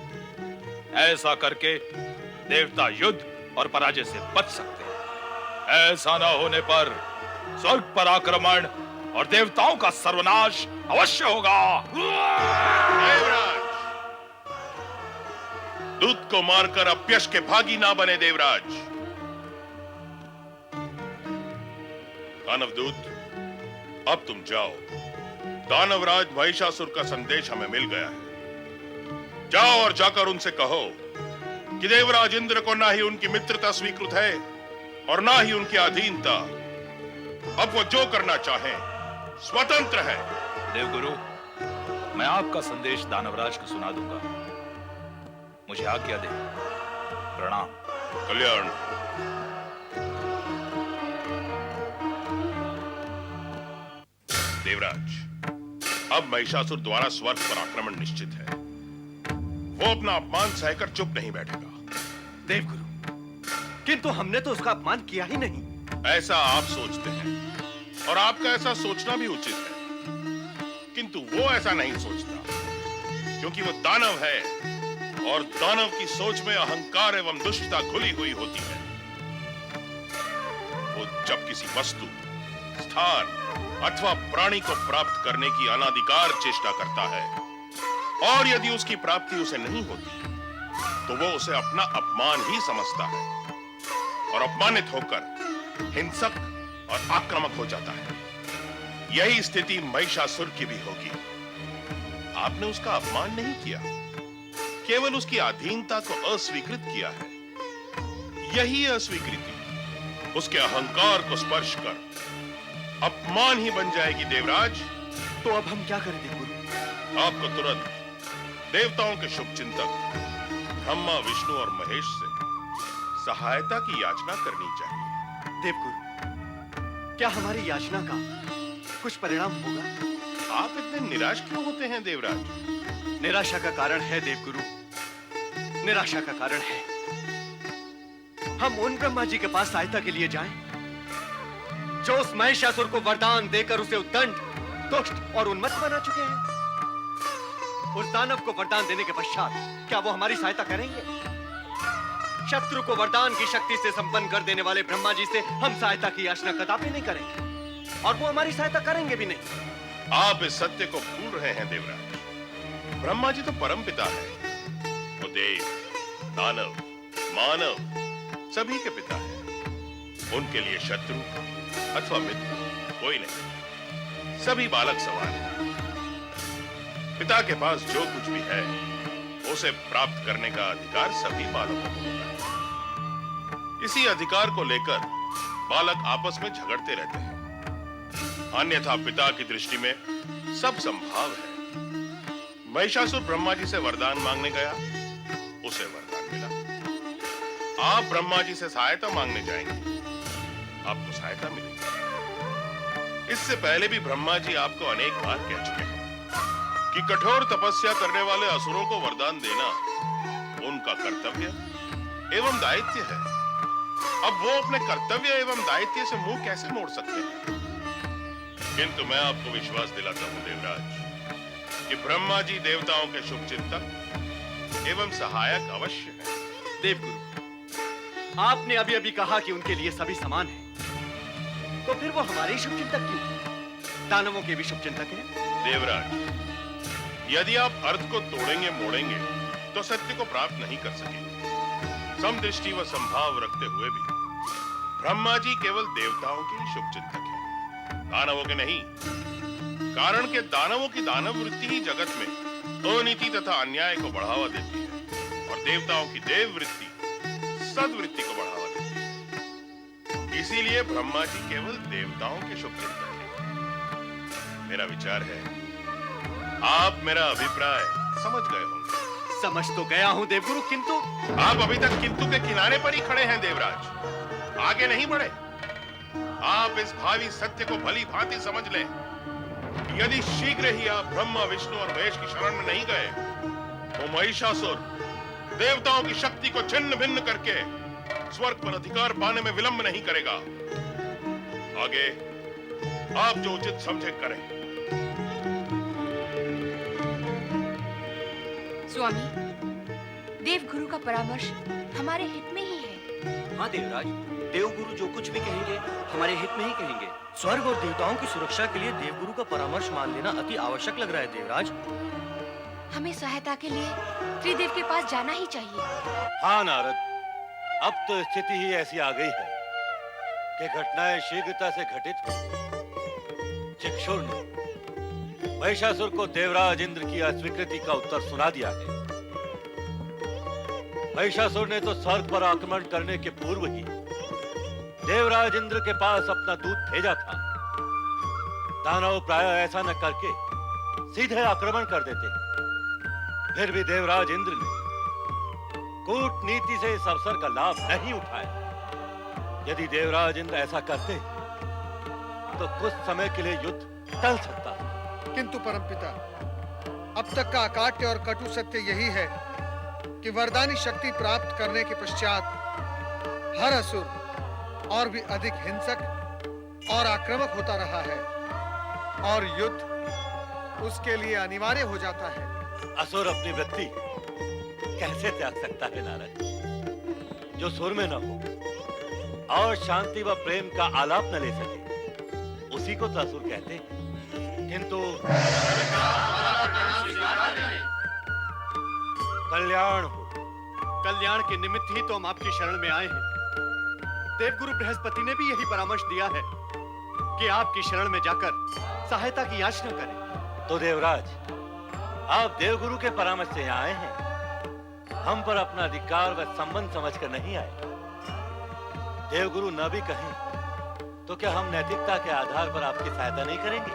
ऐसा करके देवता युद्ध और पराजय से बच सकते हैं। ऐसा न होने पर स्वर्ग पर आक्रमण और देवताओं का सर्वनाश अवश्य होगा। देवराज, दूत को मारकर अपयश के भागी ना बने देवराज। दानवदूत, अब तुम जाओ। दानवराज महिषासुर का संदेश हमें मिल गया है। जाओ और जाकर उनसे कहो कि देवराज इंद्र को ना ही उनकी मित्रता स्वीकृत है और ना ही उनकी अधीनता। अब वो जो करना चाहें स्वतंत्र है। देवगुरु, मैं आपका संदेश दानवराज को सुना दूंगा। मुझे आज्ञा दे। प्रणाम। कल्याण। देवराज, अब महिषासुर द्वारा स्वर्ग पर आक्रमण निश्चित है। वो अपना अपमान सहकर चुप नहीं बैठेगा। देवगुरु, किंतु हमने तो उसका अपमान किया ही नहीं। ऐसा आप सोचते हैं और आपका ऐसा सोचना भी उचित है, किंतु वो ऐसा नहीं सोचता, क्योंकि वो दानव है और दानव की सोच में अहंकार एवं दुष्टता घुली हुई होती है। वो जब किसी वस्तु, स्थान अथवा प्राणी को प्राप्त करने की अनाधिकार चेष्टा करता है, और यदि उसकी प्राप्ति उसे नहीं होती तो वो उसे अपना अपमान ही समझता है और अपमानित होकर हिंसक और आक्रामक हो जाता है। यही स्थिति महिषासुर की भी होगी। आपने उसका अपमान नहीं किया, केवल उसकी अधीनता को अस्वीकृत किया है। यही अस्वीकृति उसके अहंकार को स्पर्श कर अपमान ही बन जाएगी देवराज। तो अब हम क्या करें देवगुरु? आपको तुरंत देवताओं के शुभ चिंतक ब्रह्मा, विष्णु और महेश से सहायता की याचना करनी चाहिए। देवगुरु, क्या हमारी याचना का कुछ परिणाम होगा? आप इतने निराश क्यों होते हैं देवराज? निराशा का कारण है देवगुरु, निराशा का कारण है। हम उन ब्रह्मा जी के पास सहायता के लिए जाएं, जो उस महिषासुर को वरदान देकर उसे उद्दंड, दुष्ट और उन्मत्त बना चुके हैं। उस दानव को वरदान देने के पश्चात क्या वो हमारी सहायता करेंगे? शत्रु को वरदान की शक्ति से संपन्न कर देने वाले ब्रह्मा जी से हम सहायता की याचना कदापि नहीं करेंगे, और वो हमारी सहायता करेंगे भी नहीं। आप इस सत्य को भूल रहे हैं देवराज। ब्रह्मा जी तो परमपिता है। वो देव, दानव, मानव सभी के पिता है। उनके लिए शत्रु अथवा मित्र कोई नहीं, सभी बालक समान हैं। पिता के पास जो कुछ भी है उसे प्राप्त करने का अधिकार सभी बालकों को होता है। इसी अधिकार को लेकर बालक आपस में झगड़ते रहते हैं, अन्यथा पिता की दृष्टि में सब संभव है। महिषासुर ब्रह्मा जी से वरदान मांगने गया, उसे वरदान मिला। आप ब्रह्मा जी से सहायता मांगने जाएंगे, आपको सहायता मिलेगी। इससे पहले भी ब्रह्मा जी आपको अनेक बार कह चुके हैं कि कठोर तपस्या करने वाले असुरों को वरदान देना उनका कर्तव्य एवं दायित्व है। अब वो अपने कर्तव्य एवं दायित्व से मुंह कैसे मोड़ सकते हैं? किंतु मैं आपको विश्वास दिलाता हूं देवराज कि ब्रह्मा जी देवताओं के शुभ चिंतक एवं सहायक अवश्य है। देवगुरु, आपने अभी अभी कहा कि उनके लिए सभी समान हैं, तो फिर वो हमारे शुभ चिंतक क्यों? दानवों के भी शुभ चिंतक हैं। देवराज, यदि आप अर्थ को तोड़ेंगे मोड़ेंगे तो सत्य को प्राप्त नहीं कर सकेंगे। समदृष्टि व संभाव रखते हुए भी ब्रह्मा जी केवल देवताओं के ही शुभ चिंतक हैं, दानवों के नहीं। कारण के दानवों की दानव वृत्ति ही जगत में अनीति तथा अन्याय को बढ़ावा देती है, और देवताओं की देव वृत्ति सद्वृत्ति को बढ़ावा देती है। इसीलिए ब्रह्मा जी केवल देवताओं के शुभ चिंतक हैं। मेरा विचार है आप मेरा अभिप्राय समझ गए होंगे। समझ तो गया हूं देवगुरु, किंतु आप अभी तक किंतु के किनारे पर ही खड़े हैं देवराज, आगे नहीं बढ़े। आप इस भावी सत्य को भली भांति समझ लें। यदि शीघ्र ही आप ब्रह्मा, विष्णु और महेश की शरण में नहीं गए तो महिषासुर देवताओं की शक्ति को छिन्न भिन्न करके स्वर्ग पर अधिकार पाने में विलंब नहीं करेगा। आगे आप जो उचित समझे करें। स्वामी, देवगुरु का परामर्श हमारे हित में ही है। हाँ देवराज, देवगुरु जो कुछ भी कहेंगे हमारे हित में ही कहेंगे। स्वर्ग और देवताओं की सुरक्षा के लिए देवगुरु का परामर्श मान लेना अति आवश्यक लग रहा है देवराज। हमें सहायता के लिए त्रिदेव के पास जाना ही चाहिए। हाँ नारद, अब तो स्थिति ही ऐसी आ गई है कि घटनाएं शीघ्रता से घटित हो। चिक्षुर ने महिषासुर को देवराज इंद्र की अस्वीकृति का उत्तर सुना दिया है। महिषासुर ने तो स्वर्ग पर आक्रमण करने के पूर्व ही देवराज इंद्र के पास अपना दूत भेजा था। दानव प्राय ऐसा न करके सीधे आक्रमण कर देते हैं। फिर भी देवराज इंद्र ने कूटनीति से इस अवसर का लाभ नहीं उठाया। यदि देवराज इंद्र ऐसा करते तो कुछ समय के लिए युद्ध टल सकता था। किंतु परमपिता, अब तक का अकाट्य और कटु सत्य यही है कि वरदानी शक्ति प्राप्त करने के पश्चात हर असुर और भी अधिक हिंसक और आक्रामक होता रहा है, और युद्ध उसके लिए अनिवार्य हो जाता है। असुर अपनी वृत्ति कैसे त्याग सकता है नारद? जो सुर में न हो और शांति व प्रेम का आलाप न ले सके, उसी को तो असुर कहते हैं। किंतु कल्याण हो। कल्याण के निमित्त ही तो हम आपकी शरण में आए हैं। देवगुरु बृहस्पति ने भी यही परामर्श दिया है कि आपकी शरण में जाकर सहायता की याचना करें। तो देवराज, आप देवगुरु के परामर्श से यहाँ आए हैं, हम पर अपना अधिकार व संबंध समझकर नहीं आए। देवगुरु न भी कहें तो क्या हम नैतिकता के आधार पर आपकी सहायता नहीं करेंगे?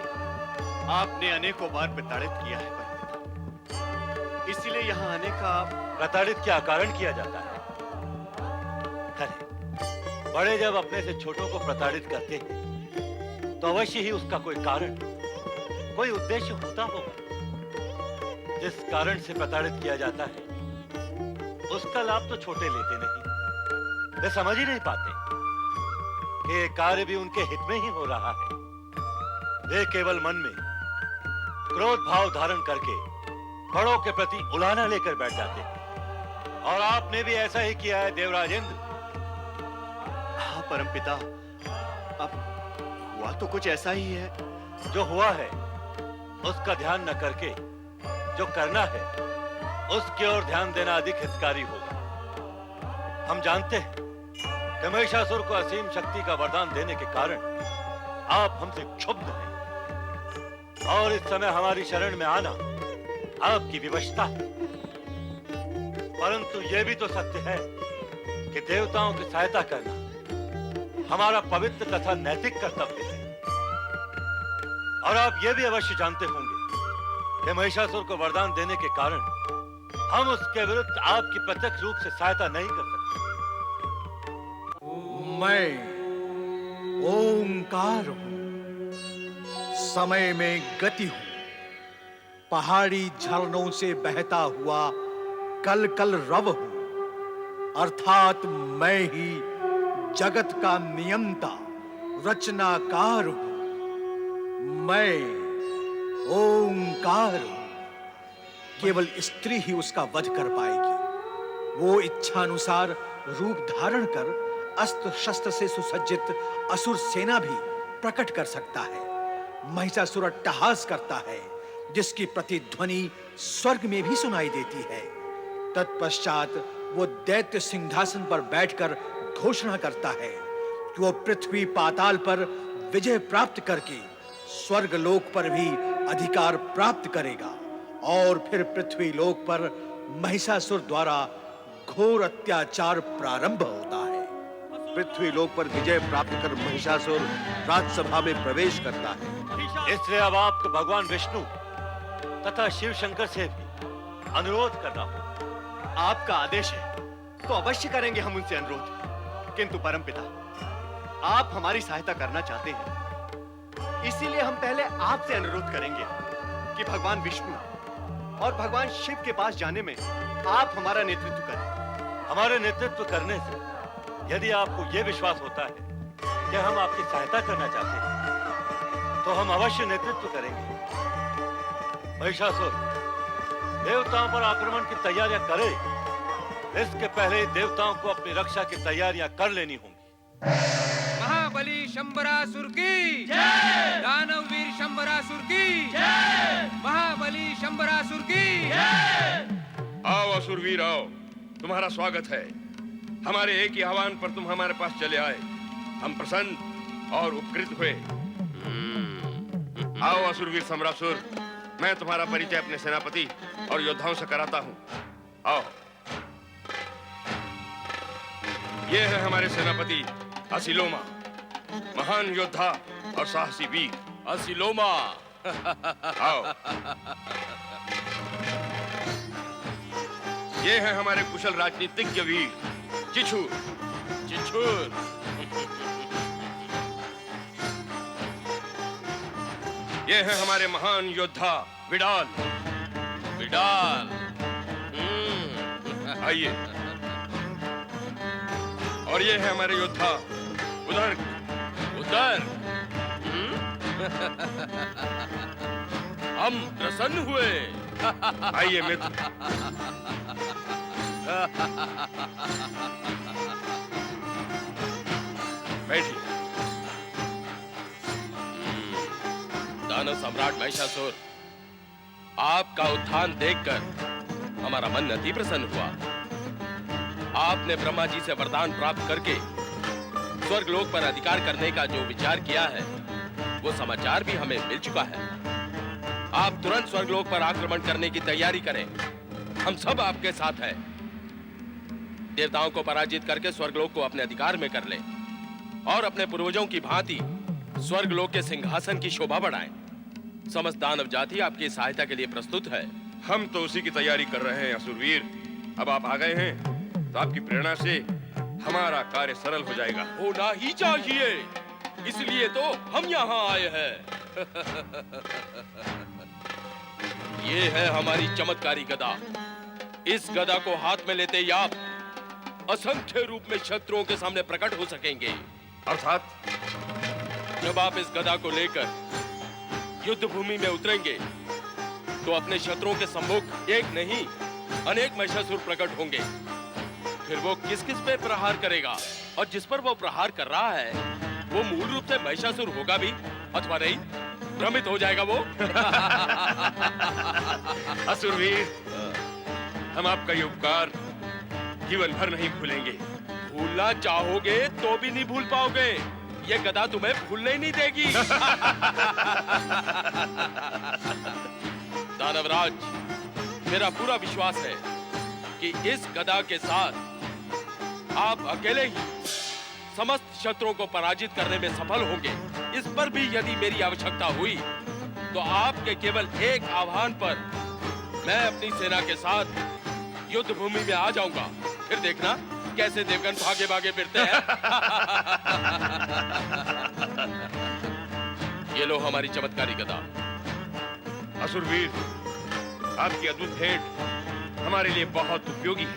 आपने अनेकों बार प्रताड़ित किया है परंपिता, इसीलिए यहाँ आने का। प्रताड़ित क्या कारण किया जाता है? अरे बड़े जब अपने से छोटों को प्रताड़ित करते हैं तो अवश्य ही उसका कोई कारण, कोई उद्देश्य होता होगा। जिस कारण से प्रताड़ित किया जाता है उसका लाभ तो छोटे लेते नहीं। वे समझ ही नहीं पाते कि ये कार्य भी उनके हित में ही हो रहा है। वे केवल मन में क्रोध भाव धारण करके बड़ों के प्रति उलाहना लेकर बैठ जाते हैं। और आपने भी ऐसा ही किया है देवराज इंद्र। हाँ परमपिता, अब हुआ तो कुछ ऐसा ही है। जो हुआ है उसका ध्यान न करके जो करना है उसकी ओर ध्यान देना अधिक हितकारी होगा। हम जानते हैं कि महिषासुर को असीम शक्ति का वरदान देने के कारण आप हमसे क्षुब्ध हैं और इस समय हमारी शरण में आना आपकी विवशता है। परंतु यह भी तो सत्य है कि देवताओं की सहायता करना हमारा पवित्र तथा नैतिक कर्तव्य है। और आप यह भी अवश्य जानते होंगे कि महिषासुर को वरदान देने के कारण हम उसके विरुद्ध आपकी प्रत्यक्ष रूप से सहायता नहीं कर सकते। मैं ओंकार हूं, समय में गति हूं, पहाड़ी झरनों से बहता हुआ कल कल रव हूं, अर्थात मैं ही जगत का नियंता रचनाकार हूं। मैं ओंकार हूं। केवल स्त्री ही उसका वध कर पाएगी। वो इच्छानुसार रूप धारण कर अस्त्र शस्त्र से सुसज्जित असुर सेना भी प्रकट कर सकता है। महिषासुर अट्टहास करता है जिसकी प्रतिध्वनि स्वर्ग में भी सुनाई देती है। तत्पश्चात वो दैत्य सिंहासन पर बैठकर घोषणा करता है कि वो पृथ्वी पाताल पर विजय प्राप्त करके स्वर्ग लोक पर भी अधिकार प्राप्त करेगा और फिर पृथ्वी लोक पर महिषासुर द्वारा घोर अत्याचार प्रारंभ होता है। पृथ्वी लोक पर विजय प्राप्त कर महिषासुर राजसभा में प्रवेश करता है। इसलिए अब आपको भगवान विष्णु तथा शिव शंकर से भी अनुरोध करना होगा। आपका आदेश है तो अवश्य करेंगे हम उनसे अनुरोध। किंतु परमपिता, आप हमारी सहायता करना चाहते हैं, इसीलिए हम पहले आपसे अनुरोध करेंगे कि भगवान विष्णु और भगवान शिव के पास जाने में आप हमारा नेतृत्व करें। हमारे नेतृत्व करने से यदि आपको यह विश्वास होता है कि हम आपकी सहायता करना चाहते हैं तो हम अवश्य नेतृत्व करेंगे। महिषासुर देवताओं पर आक्रमण की तैयारियां करे, इसके पहले देवताओं को अपनी रक्षा की तैयारियां कर लेनी होंगी। महाबली शंबरासुर की जय, दानववीर शंबरासुर की जय, महाबली शंबरासुर की जय। आओ असुरवीर आओ, तुम्हारा स्वागत है। हमारे एक ही आह्वान पर तुम हमारे पास चले आए, हम प्रसन्न और उपकृत हुए। आओ असुरवीर शंबरासुर, मैं तुम्हारा परिचय अपने सेनापति और योद्धाओं से कराता हूँ। आओ, ये है हमारे सेनापति असिलोमा, महान योद्धा और साहसी वीर। असिलोमा आओ, ये है हमारे कुशल राजनीतिज्ञ वीर चिछूर। चिछूर ये है हमारे महान योद्धा विडाल। विडाल आइए। और ये है हमारे योद्धा उदर। उदर हम प्रसन्न हुए। आइए मित्र। बैठिए। दानव सम्राट महिषासुर, आपका उत्थान देखकर हमारा मन अति प्रसन्न हुआ। आपने ब्रह्मा जी से वरदान प्राप्त करके स्वर्ग लोक पर अधिकार करने का जो विचार किया है, वो समाचार भी हमें मिल चुका है। आप तुरंत स्वर्ग लोक पर आक्रमण करने की तैयारी करें। हम सब आपके साथ हैं। देवताओं को पराजित करके स्वर्ग लोक को अपने अधिकार में कर लें और अपने पूर्वजों की भांति स्वर्ग लोक के सिंहासन की शोभा बढ़ाएं। समस्त दानव जाति आपकी सहायता के लिए प्रस्तुत है। हम तो उसी की तैयारी कर रहे हैं असुरवीर। अब आप आ गए हैं तो आपकी प्रेरणा से हमारा कार्य सरल हो जाएगा। होना ही चाहिए, इसलिए तो हम यहाँ आए हैं। ये है हमारी चमत्कारी गदा। इस गदा को हाथ में लेते ही आप असंख्य रूप में शत्रुओं के सामने प्रकट हो सकेंगे। अर्थात जब आप इस गदा को लेकर युद्ध भूमि में उतरेंगे तो अपने शत्रुओं के सम्मुख एक नहीं अनेक महिषासुर प्रकट होंगे। फिर वो किस किस पे प्रहार करेगा और जिस पर वो प्रहार कर रहा है वो मूल रूप से महिषासुर होगा भी अथवा नहीं, भ्रमित हो जाएगा वो। असुरवीर, हम आपका ये उपकार जीवन भर नहीं भूलेंगे। भूलना चाहोगे तो भी नहीं भूल पाओगे। ये गदा तुम्हें भूलने ही नहीं देगी। दानवराज, मेरा पूरा विश्वास है कि इस गदा के साथ आप अकेले ही समस्त शत्रुओं को पराजित करने में सफल होंगे। इस पर भी यदि मेरी आवश्यकता हुई तो आपके केवल एक आह्वान पर मैं अपनी सेना के साथ युद्ध भूमि में आ जाऊंगा। फिर देखना कैसे देवगण भागे भागे फिरते हैं। ये लो हमारी चमत्कारी गदा। असुरवीर, आपकी अद्भुत भेंट हमारे लिए बहुत उपयोगी है।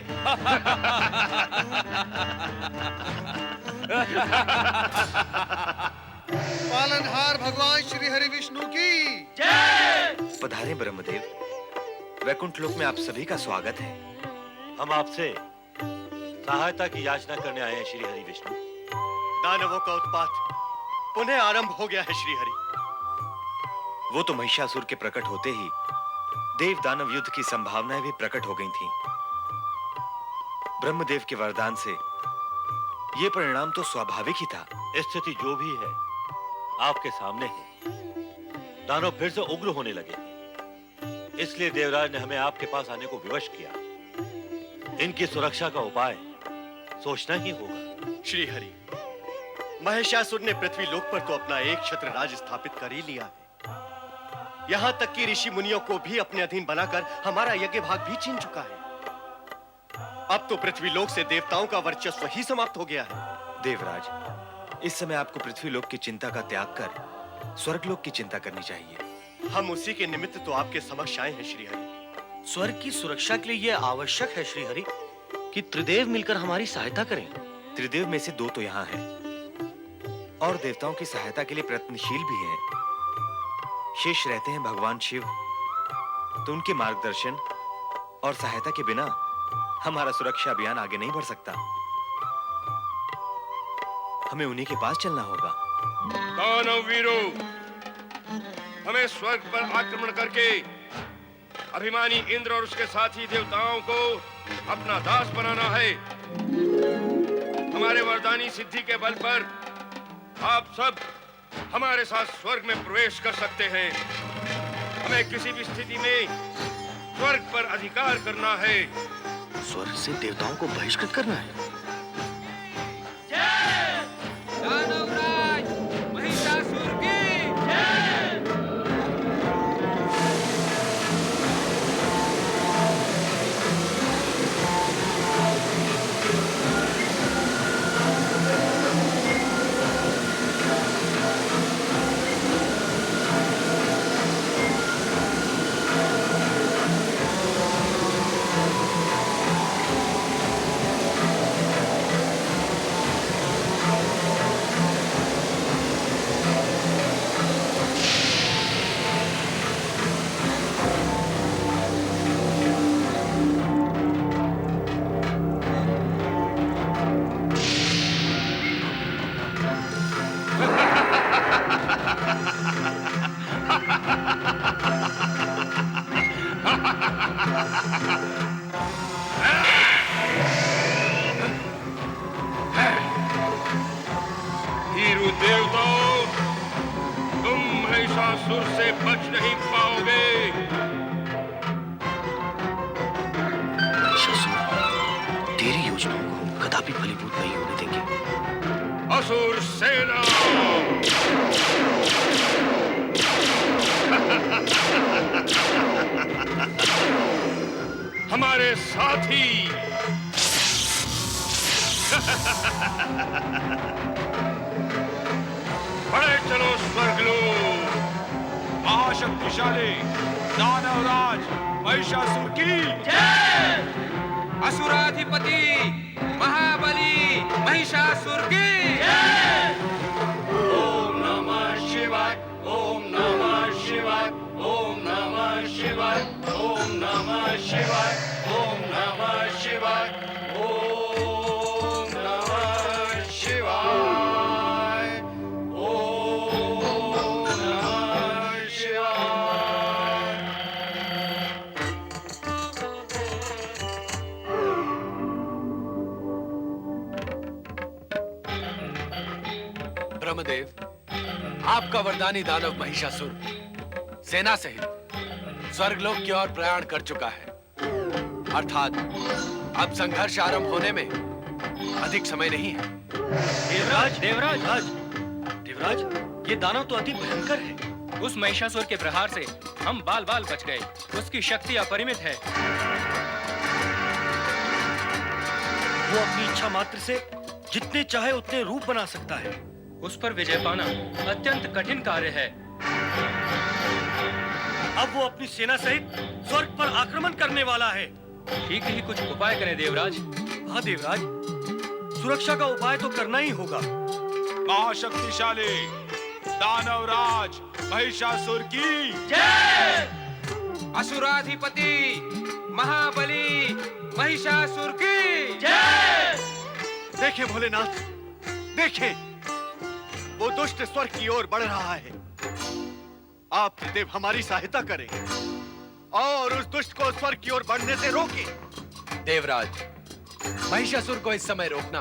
पालनहार भगवान श्री हरि विष्णु की जय। पधारे ब्रह्मदेव। वैकुंठ लोक में आप सभी का स्वागत है। हम आपसे सहायता की याचना करने आए हैं श्री हरि विष्णु। दानवों का उत्पात पुनः आरंभ हो गया है श्री हरि। वो तो महिषासुर के प्रकट होते ही देव दानव युद्ध की संभावनाएं भी प्रकट हो गई थीं। ब्रह्मदेव के वरदान से ये परिणाम तो स्वाभाविक ही था। स्थिति जो भी है आपके सामने है। दानव फिर से उग्र होने लगे, इसलिए देवराज ने हमें आपके पास आने को विवश किया। इनकी सुरक्षा का उपाय सोचना ही होगा। श्री हरि, महिषासुर ने पृथ्वी लोक पर तो अपना एक छत्र राज स्थापित कर ही लिया है। यहाँ तक कि ऋषि मुनियों को भी अपने अधीन बनाकर हमारा यज्ञ भाग भी छीन चुका है। अब तो पृथ्वी लोक से देवताओं का वर्चस्व ही समाप्त हो गया है। देवराज, इस समय आपको पृथ्वी लोक की चिंता का त्याग कर स्वर्ग लोक की चिंता करनी चाहिए। हम उसी के निमित्त तो आपके समक्ष आए हैं श्री हरि। स्वर्ग की सुरक्षा के लिए यह आवश्यक है श्री हरि कि त्रिदेव मिलकर हमारी सहायता करें। त्रिदेव में से 2 तो यहाँ हैं और देवताओं की सहायता के लिए प्रयत्नशील भी हैं। शेष रहते हैं भगवान शिव। तो उनके मार्गदर्शन और सहायता के बिना हमारा सुरक्षा अभियान आगे नहीं बढ़ सकता। हमें उन्हीं के पास चलना होगा। दानव वीरों, हमें स्वर्ग पर आक्रमण करके अभिमानी इंद्र और उसके साथी देवताओं को अपना दास बनाना है। हमारे वरदानी सिद्धि के बल पर आप सब हमारे साथ स्वर्ग में प्रवेश कर सकते हैं। हमें किसी भी स्थिति में स्वर्ग पर अधिकार करना है। स्वर्ग से देवताओं को बहिष्कृत करना है। दानवराज महिषासुर की जय। वीरू देवताओं, तुम महिषासुर से बच नहीं पाओगे। तेरी योजनाओं को हम कदापि फलीभूत नहीं होने देंगे। असुर सेना, हमारे साथी, बड़े चलो स्वर्गलोक। महाशक्तिशाली दानवराज महिषासुर की जय। असुराधिपति महाबली महिषासुर की जय। ओम नमः शिवाय, ओम नमः शिवाय, ओम नमः शिवाय, ओम नमः शिवाय, ओम नमः शिवाय, ओम नमः शिवाय, ओम नमः शिवाय। ब्रह्मदेव, आपका वरदानी दानव महिषासुर सेना सहित स्वर्गलोक की ओर प्रयाण कर चुका है। अर्थात अब संघर्ष आरंभ होने में अधिक समय नहीं है। देवराज, ये दानव तो अति भयंकर है। उस महिषासुर के प्रहार से हम बाल बाल बच गए। उसकी शक्ति अपरिमित है। वो अपनी इच्छा मात्र से जितने चाहे उतने रूप बना सकता है। उस पर विजय पाना अत्यंत कठिन कार्य है। अब वो अपनी सेना सहित स्वर्ग पर आक्रमण करने वाला है। ठीक ही कुछ उपाय करें देवराज। हाँ देवराज, सुरक्षा का उपाय तो करना ही होगा। महाशक्तिशाली दानवराज महिषासुर की जय। असुराधिपति महाबली महिषासुर की जय। देखे भोलेनाथ, देखे, वो दुष्ट स्वर्ग की ओर बढ़ रहा है। आप त्रिदेव हमारी सहायता करें और उस दुष्ट को स्वर्ग की ओर बढ़ने से रोकें। देवराज, महिषासुर को इस समय रोकना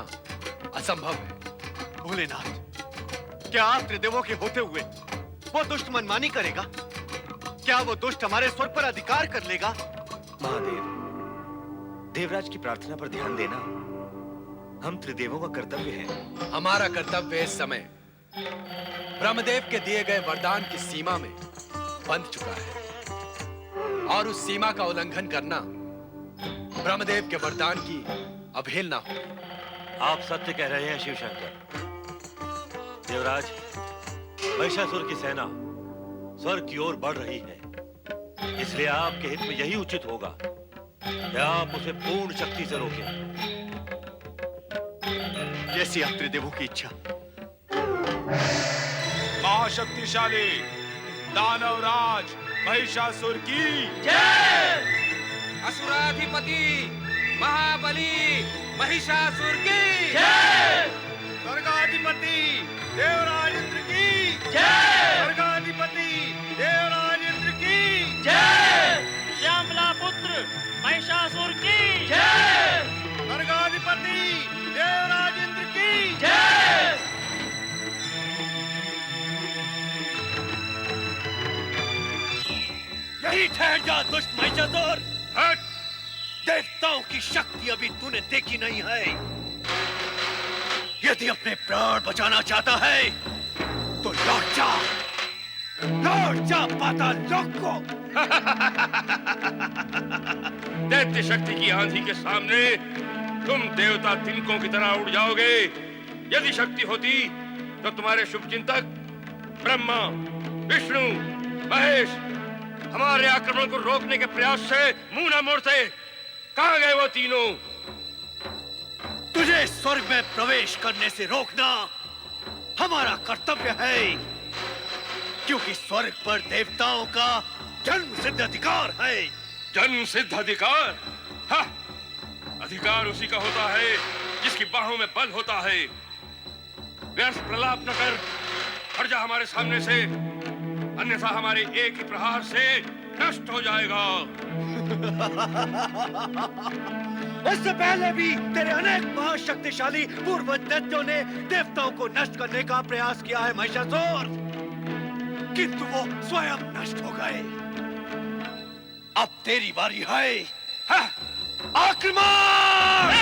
असंभव है। भोलेनाथ, क्या आप त्रिदेवों के होते हुए वो दुष्ट मनमानी करेगा? क्या वो दुष्ट हमारे स्वर्ग पर अधिकार कर लेगा? महादेव, देवराज की प्रार्थना पर ध्यान देना हम त्रिदेवों का कर्तव्य है। हमारा कर्तव्य इस समय ब्रह्मदेव के दिए गए वरदान की सीमा में बंध चुका है और उस सीमा का उल्लंघन करना ब्रह्मदेव के वरदान की अवहेलना होगी। आप सत्य कह रहे हैं शिवशंकर। देवराज, महिषासुर की सेना स्वर्ग की ओर बढ़ रही है, इसलिए आपके हित में यही उचित होगा कि आप उसे पूर्ण शक्ति से रोकें। जैसी आप त्रिदेवों की इच्छा। महाशक्तिशाली दानवराज महिषासुर की जय। असुराधिपति महाबली महिषासुर की जय। स्वर्गाधिपति देवराज इंद्र की जय। स्वर्गाधिपति देवराज इंद्र की जय। श्यामला पुत्र महिषासुर की जय। स्वर्गाधिपति देवराज इंद्र की जय। यही ठहर जा दुष्ट महिषासुर। हट! देवताओं की शक्ति अभी तूने देखी नहीं है। यदि अपने प्राण बचाना चाहता है तो लौट जा पाताल लोक को। दैत्य शक्ति की आंधी के सामने तुम देवता तिनकों की तरह उड़ जाओगे। यदि शक्ति होती तो तुम्हारे शुभचिंतक ब्रह्मा, विष्णु, महेश हमारे आक्रमण को रोकने के प्रयास से मुंह न मोड़ते। कहां गए वो तीनों? तुझे स्वर्ग में प्रवेश करने से रोकना हमारा कर्तव्य है, क्योंकि स्वर्ग पर देवताओं का जन्म सिद्ध अधिकार है। जन्म सिद्ध अधिकार? हाँ, अधिकार उसी का होता है जिसकी बाहों में बल होता है। व्यर्थ प्रलाप न कर, हट जा हमारे सामने से, अन्यथा हमारे एक ही प्रहार से नष्ट हो जाएगा। इससे पहले भी तेरे अनेक महाशक्तिशाली पूर्व दैत्यों ने देवताओं को नष्ट करने का प्रयास किया है महिषासुर, किंतु वो स्वयं नष्ट हो गए। अब तेरी बारी है। आक्रमण!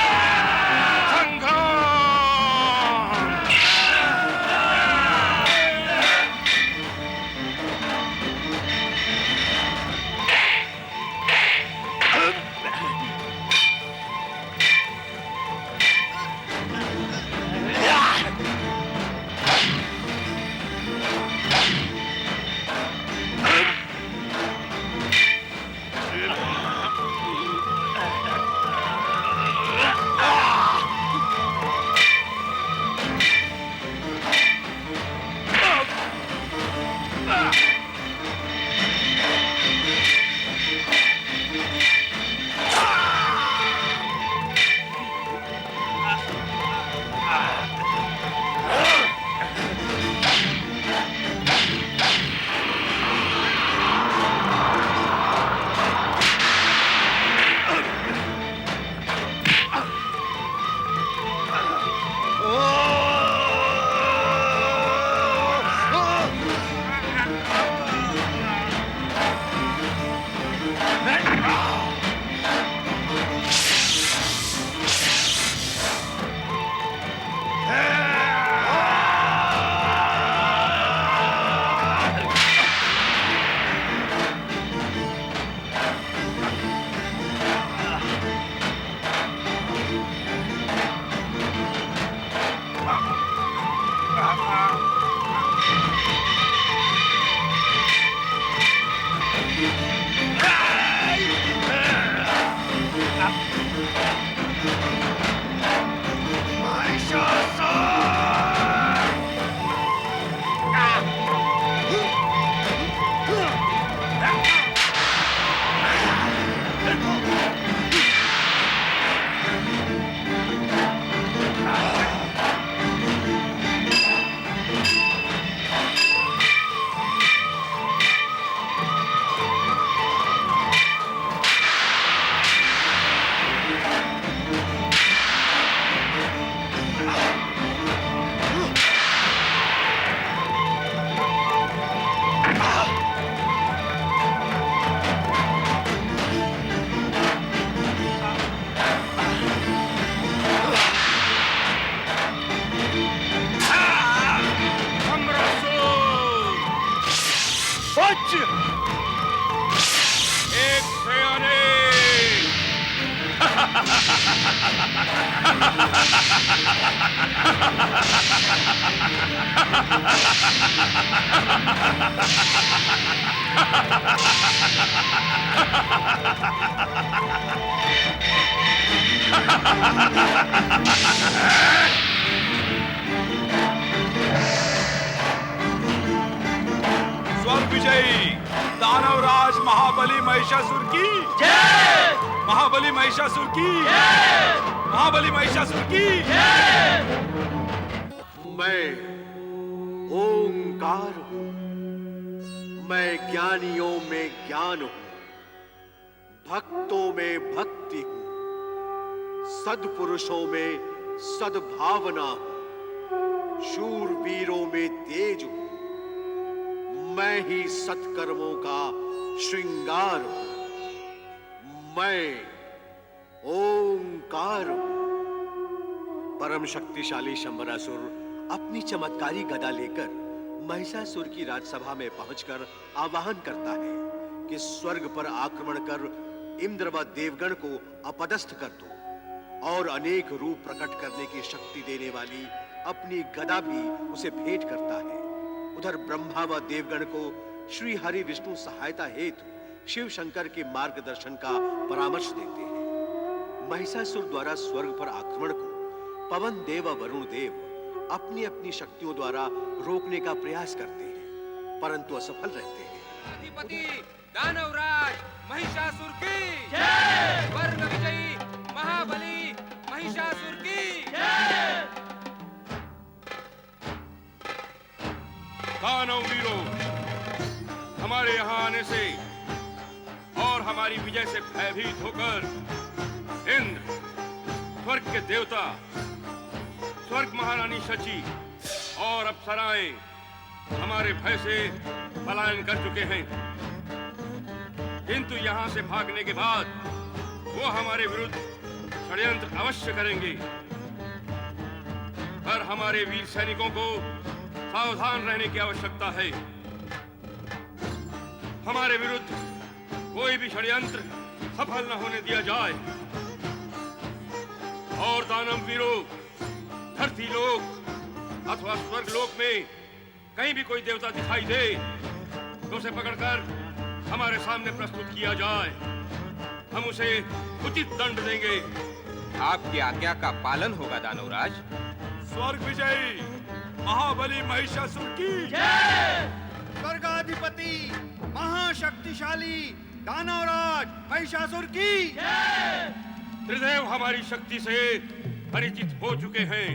स्वर्ग विजयी दानवराज महाबली महिषासुर की जय। महाबली महिषासुर की जय। महाबली महिषासुर की जय। मैं ओंकार हूं, मैं ज्ञानियों में ज्ञान हूं, भक्तों में भक्ति हूं, सद्पुरुषों में सद्भावना हूं, शूरवीरों में तेज हूं, मैं ही सत्कर्मों का श्रृंगार हूं, मैं ओंकार हूं। परम शक्तिशाली शंबरासुर अपनी चमत्कारी गदा लेकर महिषासुर की राजसभा में पहुंचकर आवाहन करता है कि स्वर्ग पर आक्रमण कर इंद्र व देवगण को अपदस्थ कर दो और अनेक रूप प्रकट करने की शक्ति देने वाली अपनी गदा भी उसे भेंट करता है। उधर ब्रह्मा व देवगण को श्री हरि विष्णु सहायता हेतु शिव शंकर के मार्गदर्शन का परामर्श देते हैं। महिषासुर द्वारा स्वर्ग पर आक्रमण को पवन देव व वरुण देव अपनी अपनी शक्तियों द्वारा रोकने का प्रयास करते हैं, परंतु असफल रहते हैं। अधिपति दानवराज महिषासुर की जय। स्वर्ग विजयी महाबली महिषासुर की जय। दानव वीरों, हमारे यहाँ आने से हमारी विजय से भयभीत होकर इंद्र, स्वर्ग के देवता, स्वर्ग महारानी शची और अप्सराएं हमारे भय से पलायन कर चुके हैं। किंतु यहाँ से भागने के बाद वो हमारे विरुद्ध षड्यंत्र अवश्य करेंगे। पर हमारे वीर सैनिकों को सावधान रहने की आवश्यकता है। हमारे विरुद्ध कोई भी षड्यंत्र सफल न होने दिया जाए। और दानव वीरों, धरती लोक अथवा स्वर्ग लोक में कहीं भी कोई देवता दिखाई दे तो उसे पकड़कर हमारे सामने प्रस्तुत किया जाए। हम उसे उचित दंड देंगे। आपकी आज्ञा का पालन होगा दानवराज। स्वर्ग विजयी महाबली महिषासुर की जय। स्वर्गाधिपति महाशक्तिशाली दानवराज महिषासुर की जय। त्रिदेव हमारी शक्ति से परिचित हो चुके हैं।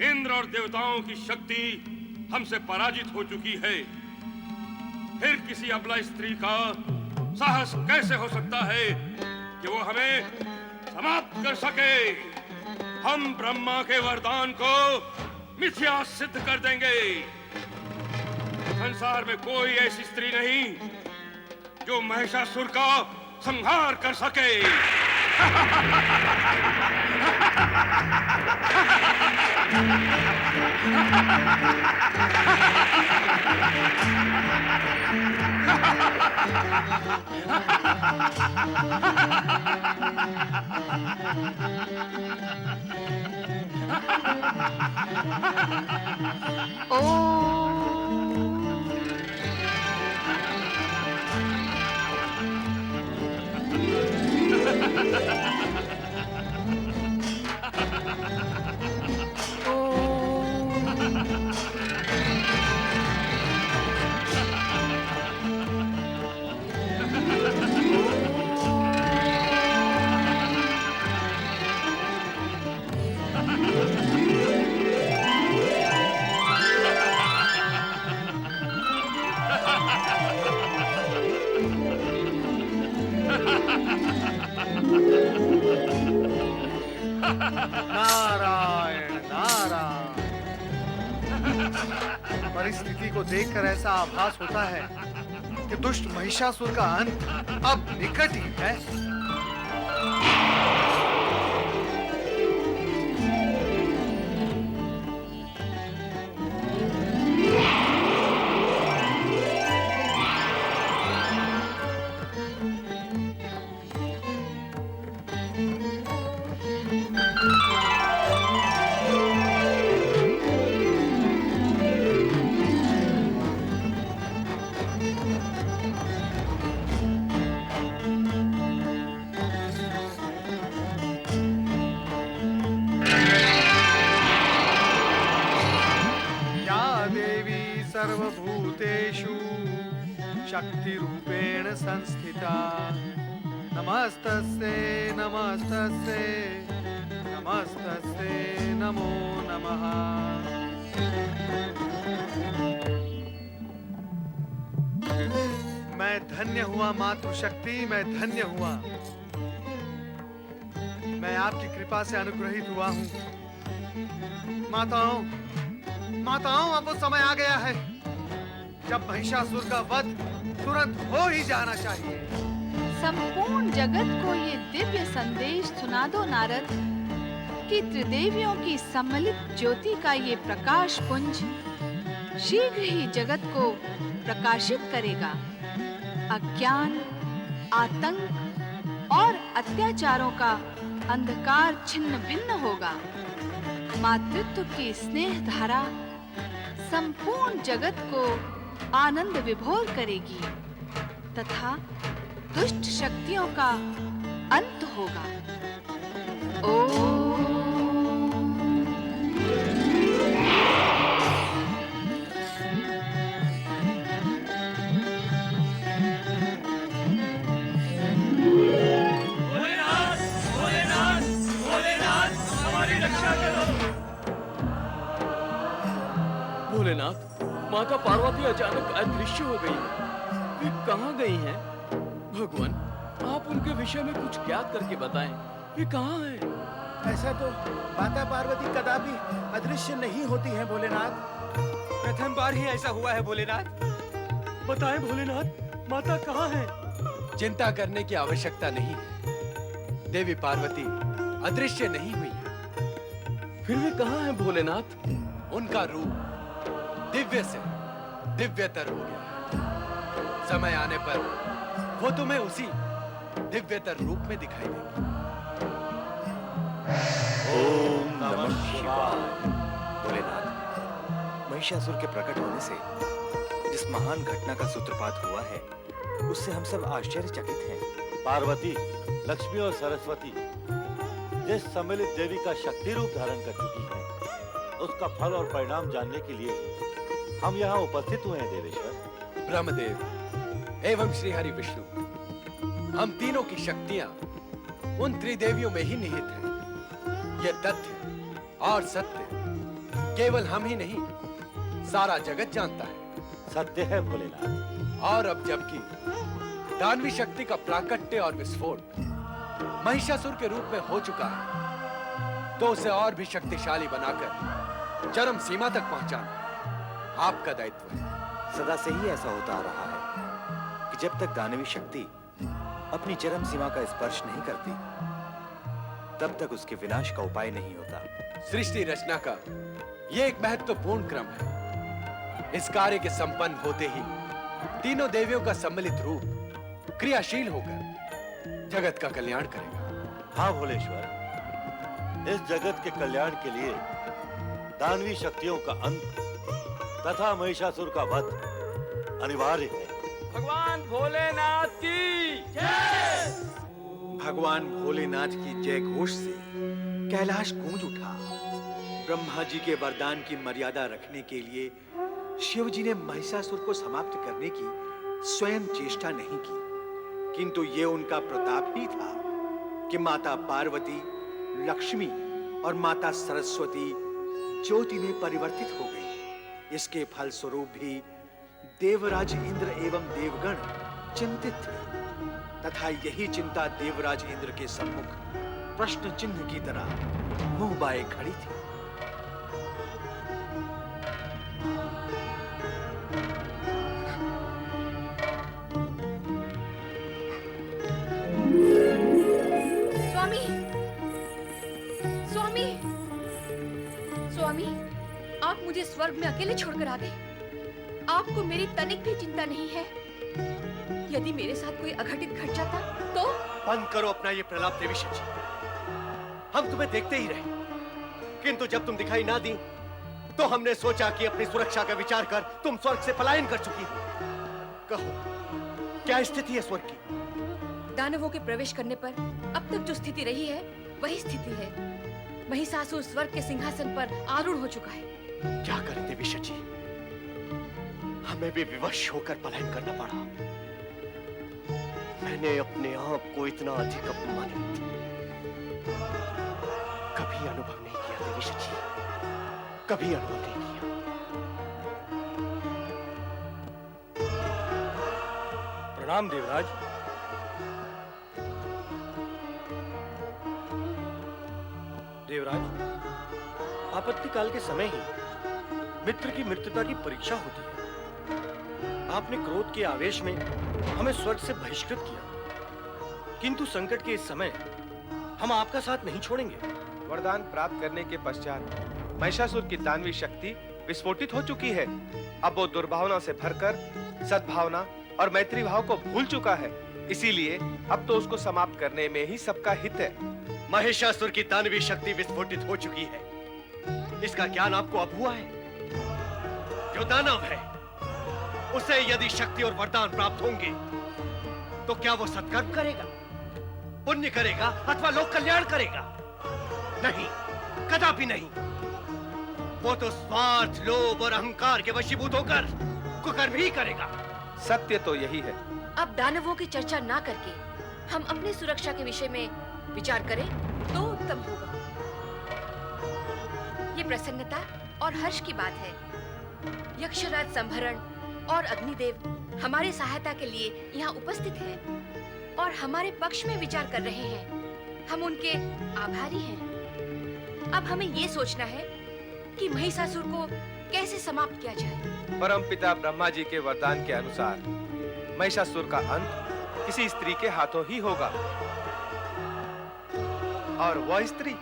इंद्र और देवताओं की शक्ति हमसे पराजित हो चुकी है। फिर किसी अबला स्त्री का साहस कैसे हो सकता है कि वो हमें समाप्त कर सके। हम ब्रह्मा के वरदान को मिथ्या सिद्ध कर देंगे। संसार में कोई ऐसी स्त्री नहीं जो महिषासुर का संहार कर सके। नारायण नारायण। परिस्थिति को देखकर ऐसा आभास होता है कि दुष्ट महिषासुर का अंत अब निकट ही है। सर्वभूतेषु शक्तिरूपेण संस्थिता। नमस्तस्यै नमस्तस्यै नमस्तस्यै नमो नमः। मैं धन्य हुआ मातृशक्ति, मैं धन्य हुआ। मैं आपकी कृपा से अनुग्रहित हुआ हूँ। माताओं माताओं, अब वो समय आ गया है जब महिषासुर का वध तुरंत हो ही जाना चाहिए। संपूर्ण जगत को ये दिव्य संदेश सुना दो नारद कि त्रिदेवियों की सम्मिलित ज्योति का ये प्रकाश पुंज शीघ्र ही जगत को प्रकाशित करेगा। अज्ञान, आतंक और अत्याचारों का अंधकार छिन्न भिन्न होगा। मातृत्व की स्नेह धारा संपूर्ण जगत को आनंद विभोर करेगी तथा दुष्ट शक्तियों का अंत होगा। भोलेनाथ, माता पार्वती अचानक अदृश्य हो गई। वे कहाँ गई हैं? भगवान, आप उनके विषय में कुछ ज्ञात करके बताएं। ये कहाँ है? ऐसा तो माता पार्वती कदापि अदृश्य नहीं होती हैं भोलेनाथ। प्रथम बार ही ऐसा हुआ है भोलेनाथ। बताएं भोलेनाथ, माता कहाँ है? चिंता करने की आवश्यकता नहीं है। देवी पार्वती अदृश्य नहीं हुई है। फिर वे कहाँ हैं भोलेनाथ? उनका रूप दिव्य से दिव्यतर हो गया है। समय आने पर वो तुम्हें उसी दिव्यतर रूप में दिखाई देगी। ओम नमः शिवाय। भोलेनाथ, महिषासुर के प्रकट होने से जिस महान घटना का सूत्रपात हुआ है, उससे हम सब आश्चर्यचकित हैं। पार्वती, लक्ष्मी और सरस्वती जिस सम्मिलित देवी का शक्ति रूप धारण कर चुकी है, उसका फल और परिणाम जानने के लिए हम यहाँ उपस्थित हुए हैं देवेश्वर। ब्रह्मदेव एवं श्री हरि विष्णु, हम तीनों की शक्तियां उन त्रिदेवियों में ही निहित हैं। ये तथ्य और सत्य केवल हम ही नहीं, सारा जगत जानता है। सत्य है भोलेनाथ। और अब जबकि दानवी शक्ति का प्राकट्य और विस्फोट महिषासुर के रूप में हो चुका है, तो उसे और भी शक्तिशाली बनाकर चरम सीमा तक पहुंचाना आपका दायित्व है। सदा से ही ऐसा होता आ रहा है कि जब तक दानवी शक्ति अपनी चरम सीमा का स्पर्श नहीं करती, तब तक उसके विनाश का उपाय नहीं होता। सृष्टि रचना का ये एक महत्वपूर्ण क्रम है। इस कार्य के संपन्न होते ही तीनों देवियों का सम्मिलित रूप क्रियाशील होकर जगत का कल्याण करेगा। हाँ भोलेश्वर, इस जगत के कल्याण के लिए दानवी शक्तियों का अंत तथा महिषासुर का वध अनिवार्य है। भगवान भोलेनाथ की जय। भगवान भोलेनाथ की जय घोष से कैलाश गूंज उठा। ब्रह्मा जी के वरदान की मर्यादा रखने के लिए शिव जी ने महिषासुर को समाप्त करने की स्वयं चेष्टा नहीं की, किंतु ये उनका प्रताप ही था कि माता पार्वती, लक्ष्मी और माता सरस्वती ज्योति में परिवर्तित हो गई। इसके फलस्वरूप भी देवराज इंद्र एवं देवगण चिंतित थे, तथा यही चिंता देवराज इंद्र के सम्मुख प्रश्न चिन्ह की तरह मुंह बाए खड़ी थी। स्वामी, स्वामी, स्वामी, आप मुझे स्वर्ग में अकेले छोड़कर आ गए। आपको मेरी तनिक भी चिंता नहीं है? यदि मेरे साथ कोई अघटित घट जाता तो? बंद करो अपना ये प्रलाप देवी जी। हम तुम्हें देखते ही रहे, किंतु जब तुम दिखाई ना दी तो हमने सोचा कि अपनी सुरक्षा का विचार कर तुम स्वर्ग से पलायन कर चुकी हो। कहो, क्या स्थिति है स्वर्ग की? दानवों के प्रवेश करने पर अब तक जो स्थिति रही है वही स्थिति है। महिषासुर स्वर्ग के सिंहासन पर आरूढ़ हो चुका है। क्या करें देवी जी, हमें भी विवश होकर पलायन करना पड़ा। मैंने अपने आप को इतना अधिक अपमानित कभी अनुभव नहीं किया देवी जी, कभी अनुभव नहीं किया। प्रणाम देवराज। देवराज, आपत्ति काल के समय ही मित्र की मित्रता की परीक्षा होती है। आपने क्रोध के आवेश में हमें स्वर्ग से बहिष्कृत किया, किंतु संकट के इस समय हम आपका साथ नहीं छोड़ेंगे। वरदान प्राप्त करने के पश्चात महिषासुर की दानवी शक्ति विस्फोटित हो चुकी है। अब वो दुर्भावना से भरकर सद्भावना और मैत्री भाव को भूल चुका है। इसीलिए अब तो उसको समाप्त करने में ही सबका हित है। महिषासुर की दानवी शक्ति विस्फोटित हो चुकी है, इसका ज्ञान आपको अब हुआ है। जो दानव है उसे यदि शक्ति और वरदान प्राप्त होंगे तो क्या वो सत्कर्म करेगा, पुण्य करेगा अथवा लोक कल्याण करेगा? नहीं, कदापि नहीं। वो तो स्वार्थ, लोभ और अहंकार के वशीभूत होकर कुकर्म ही करेगा। सत्य तो यही है। अब दानवों की चर्चा ना करके हम अपनी सुरक्षा के विषय में विचार करें तो उत्तम होगा। ये प्रसन्नता और हर्ष की बात है। यक्षराज संभरण और अग्निदेव हमारी सहायता के लिए यहाँ उपस्थित हैं। और हमारे पक्ष में विचार कर रहे हैं। हम उनके आभारी हैं। अब हमें ये सोचना है कि महिषासुर को कैसे समाप्त किया जाए। परमपिता ब्रह्मा जी के वरदान के अनुसार महिषासुर का अंत किसी स्त्री के हाथों ही होगा, और वह स्त्री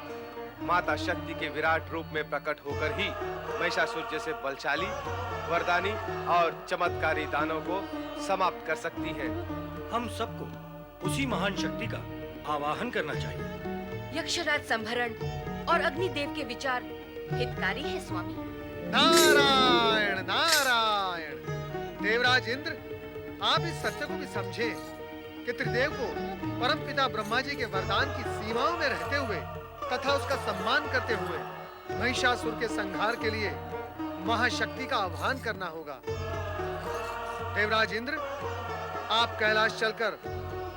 माता शक्ति के विराट रूप में प्रकट होकर ही महिषासुर जैसे बलशाली, वरदानी और चमत्कारी दानव को समाप्त कर सकती है। हम सबको उसी महान शक्ति का आवाहन करना चाहिए। यक्षराज संभरण और अग्निदेव के विचार हितकारी है स्वामी। नारायण नारायण। देवराज इंद्र, आप इस सत्य को भी समझें कि त्रिदेव को परमपिता ब्रह्मा जी के वरदान की सीमाओं में रहते हुए तथा उसका सम्मान करते हुए महिषासुर के संहार के लिए महाशक्ति का आह्वान करना होगा। देवराज इंद्र, आप कैलाश चलकर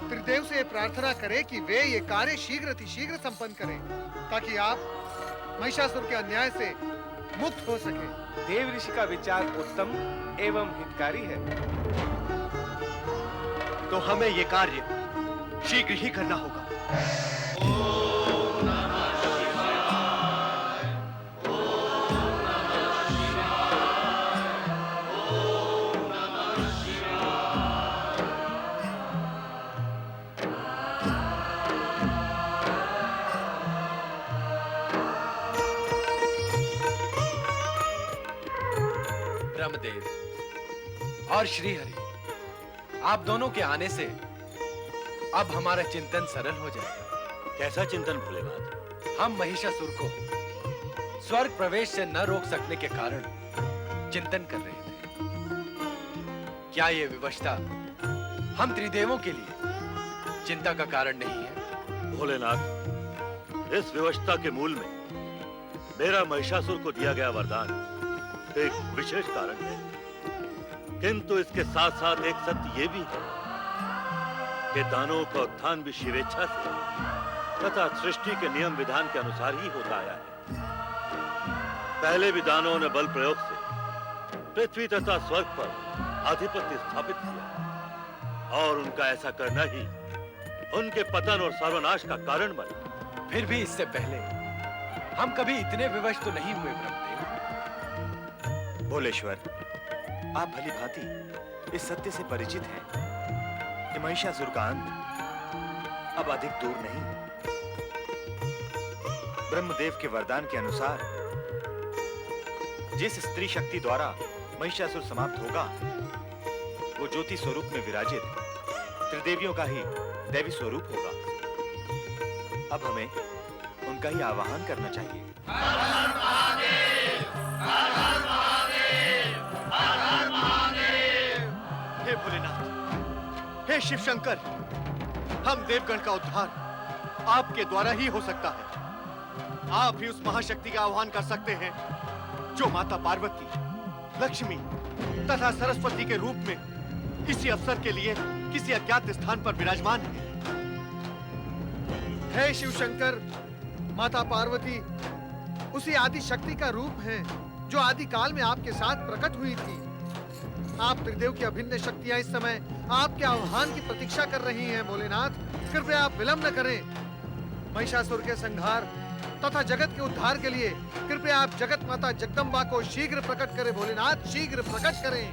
त्रिदेव से प्रार्थना करें कि वे ये कार्य शीघ्र संपन्न करें, ताकि आप महिषासुर के अन्याय से मुक्त हो सके। देव ऋषि का विचार उत्तम एवं हितकारी है। तो हमें ये कार्य शीघ्र ही करना होगा। ब्रह्मदेव और श्रीहरि, आप दोनों के आने से अब हमारा चिंतन सरल हो जाएगा। कैसा चिंतन भोलेनाथ? हम महिषासुर को स्वर्ग प्रवेश से न रोक सकने के कारण चिंतन कर रहे थे। क्या ये विवशता हम त्रिदेवों के लिए चिंता का कारण नहीं है? भोलेनाथ, इस विवशता के मूल में मेरा महिषासुर को दिया गया वरदान एक विशेष कारण है, किंतु इसके साथ साथ एक सत्य ये भी है कि दानवों का उत्थान भी शिवेच्छा से तथा सृष्टि के नियम विधान के अनुसार ही होता आया है। पहले भी दानवों ने बल प्रयोग से पृथ्वी तथा स्वर्ग पर आधिपत्य स्थापित किया, और उनका ऐसा करना ही उनके पतन और सर्वनाश का कारण बना। फिर भी इससे पहले हम कभी इतने विवश तो नहीं हुए ब्रह्मदेव। भोलेश्वर, आप भली भांति इस सत्य से परिचित हैं कि महिषासुर का अंत अब अधिक दूर नहीं। ब्रह्मदेव के वरदान के अनुसार जिस स्त्री शक्ति द्वारा महिषासुर समाप्त होगा, वो ज्योति स्वरूप में विराजित त्रिदेवियों का ही दैवी स्वरूप होगा। अब हमें उनका ही आवाहन करना चाहिए। हे भोलेनाथ, हे शिव शंकर, हम देवगण का उद्धार आपके द्वारा ही हो सकता है। आप ही उस महाशक्ति का आह्वान कर सकते हैं जो माता पार्वती, लक्ष्मी तथा सरस्वती के रूप में इसी अवसर के लिए किसी अज्ञात स्थान पर विराजमान है। हे शिव शंकर, माता पार्वती उसी आदि शक्ति का रूप है जो आदि काल में आपके साथ प्रकट हुई थी। आप त्रिदेव की अभिन्न शक्तियां इस समय आपके आह्वान की प्रतीक्षा कर रही हैं। भोलेनाथ, कृपया आप विलंब न करें। महिषासुर के संहार तथा जगत के उद्धार के लिए कृपया आप जगत माता जगदम्बा को शीघ्र प्रकट करें। भोलेनाथ, शीघ्र प्रकट करें।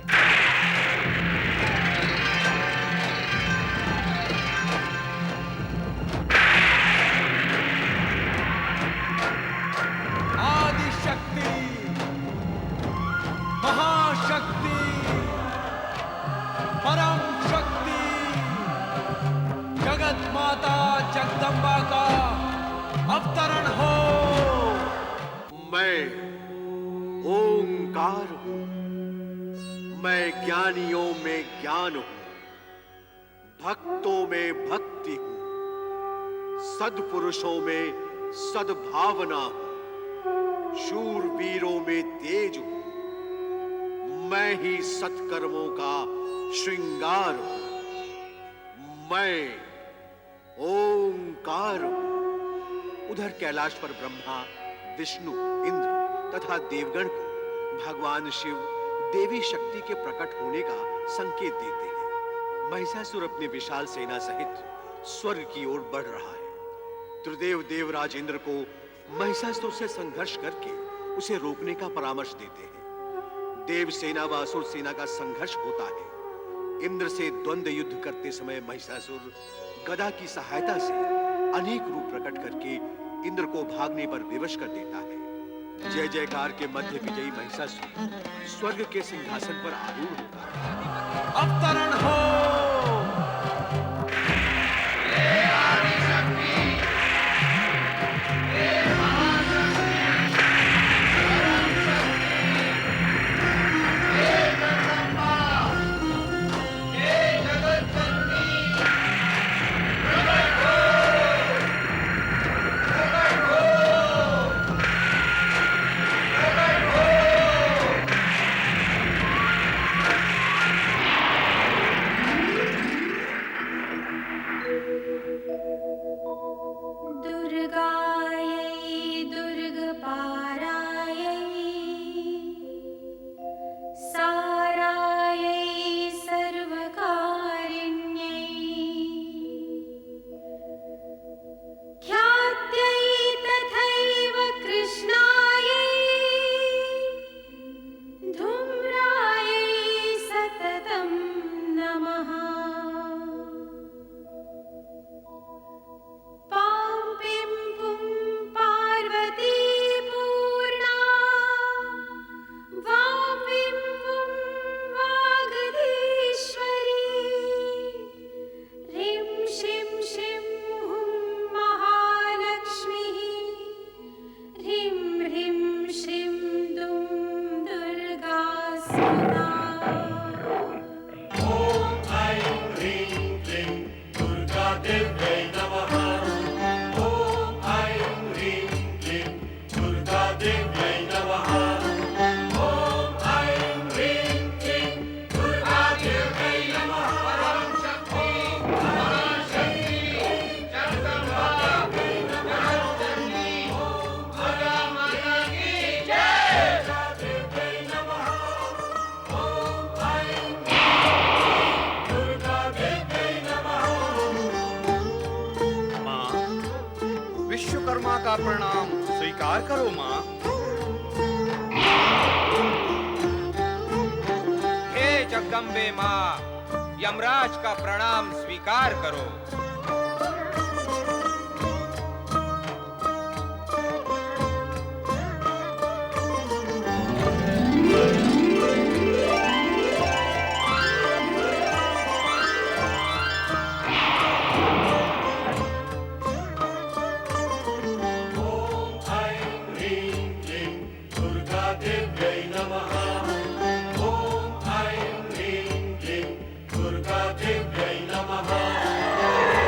आदि शक्ति, महाशक्ति, परम शक्ति, जगत माता जगदम्बा का अवतरण हो। मैं ओंकार हूं, मैं ज्ञानियों में ज्ञान हूं, भक्तों में भक्ति हूं, सद्पुरुषों में सद्भावना हूं, शूरवीरों में तेज हूं, मैं ही सत्कर्मों का श्रृंगार हूं। मैं ओंकार हूं। उधर कैलाश पर ब्रह्मा, विष्णु, इंद्र तथा देवगण को भगवान शिव देवी शक्ति के प्रकट होने का संकेत देते हैं। महिषासुर अपनी विशाल सेना सहित स्वर्ग की ओर बढ़ रहा है। त्रिदेव देवराज इंद्र को महिषासुर से संघर्ष करके उसे रोकने का परामर्श देते हैं। देव सेना व असुर सेना का संघर्ष होता है। इंद्र से द्वंद्व युद्ध करते समय महिषासुर गदा की सहायता से अनेक रूप प्रकट करके इंद्र को भागने पर विवश कर देता है। जय जयकार के मध्य विजयी महिषासुर स्वर्ग के सिंहासन पर आरूढ़ होता है। अवतरण हो। विश्वकर्मा का प्रणाम स्वीकार करो माँ। हे जगदम्बे माँ, यमराज का प्रणाम स्वीकार करो। दुर्गा देव्यै नमः।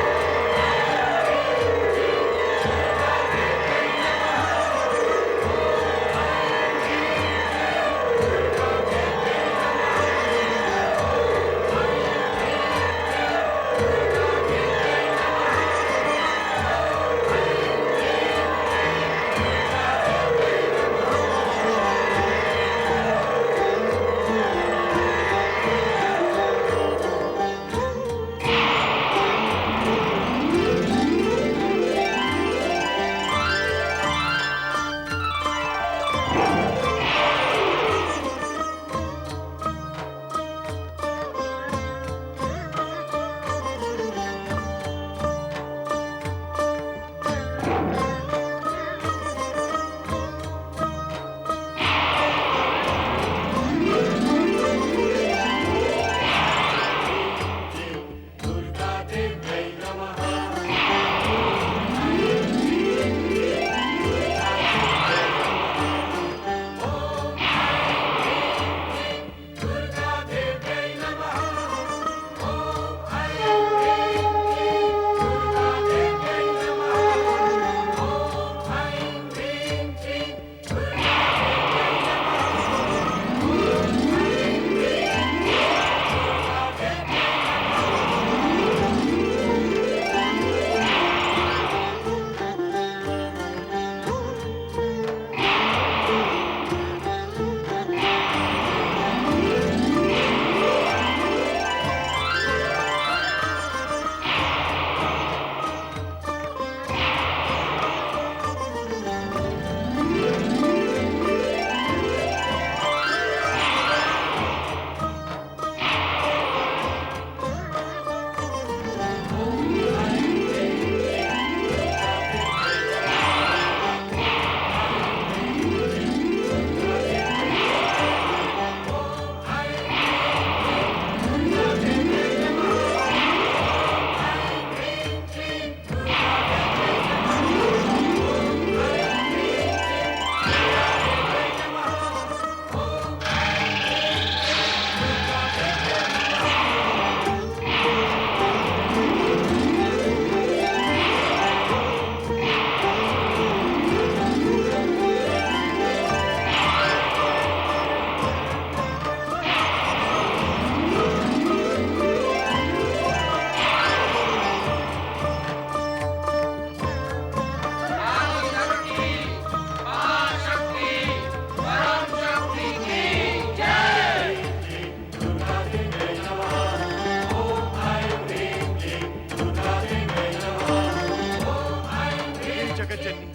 जगत जननी,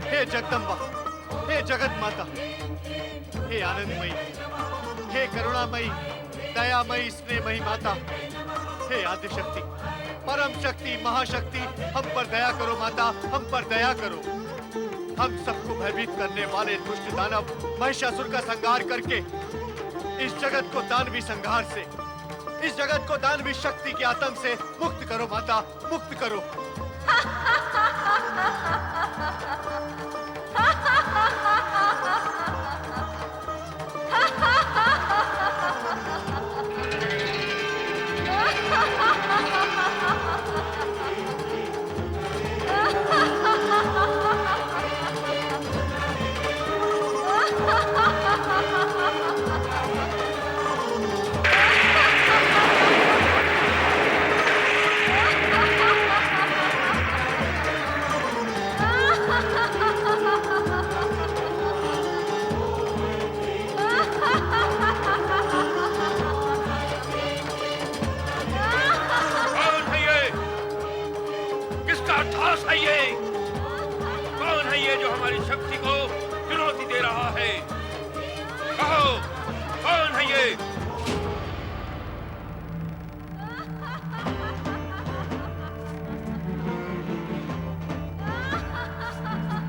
हे जगदम्बा, हे जगत माता, हे आनंदमयी, हे करुणामयी, दयामयी, स्नेहमयी माता, हे आदिशक्ति, परम शक्ति, महाशक्ति, हम पर दया करो माता, हम पर दया करो। हम सबको भयभीत करने वाले दुष्ट दानव महिषासुर का संहार करके इस जगत को दानवी संहार से, इस जगत को दानवी शक्ति के आतंक से मुक्त करो माता, मुक्त करो।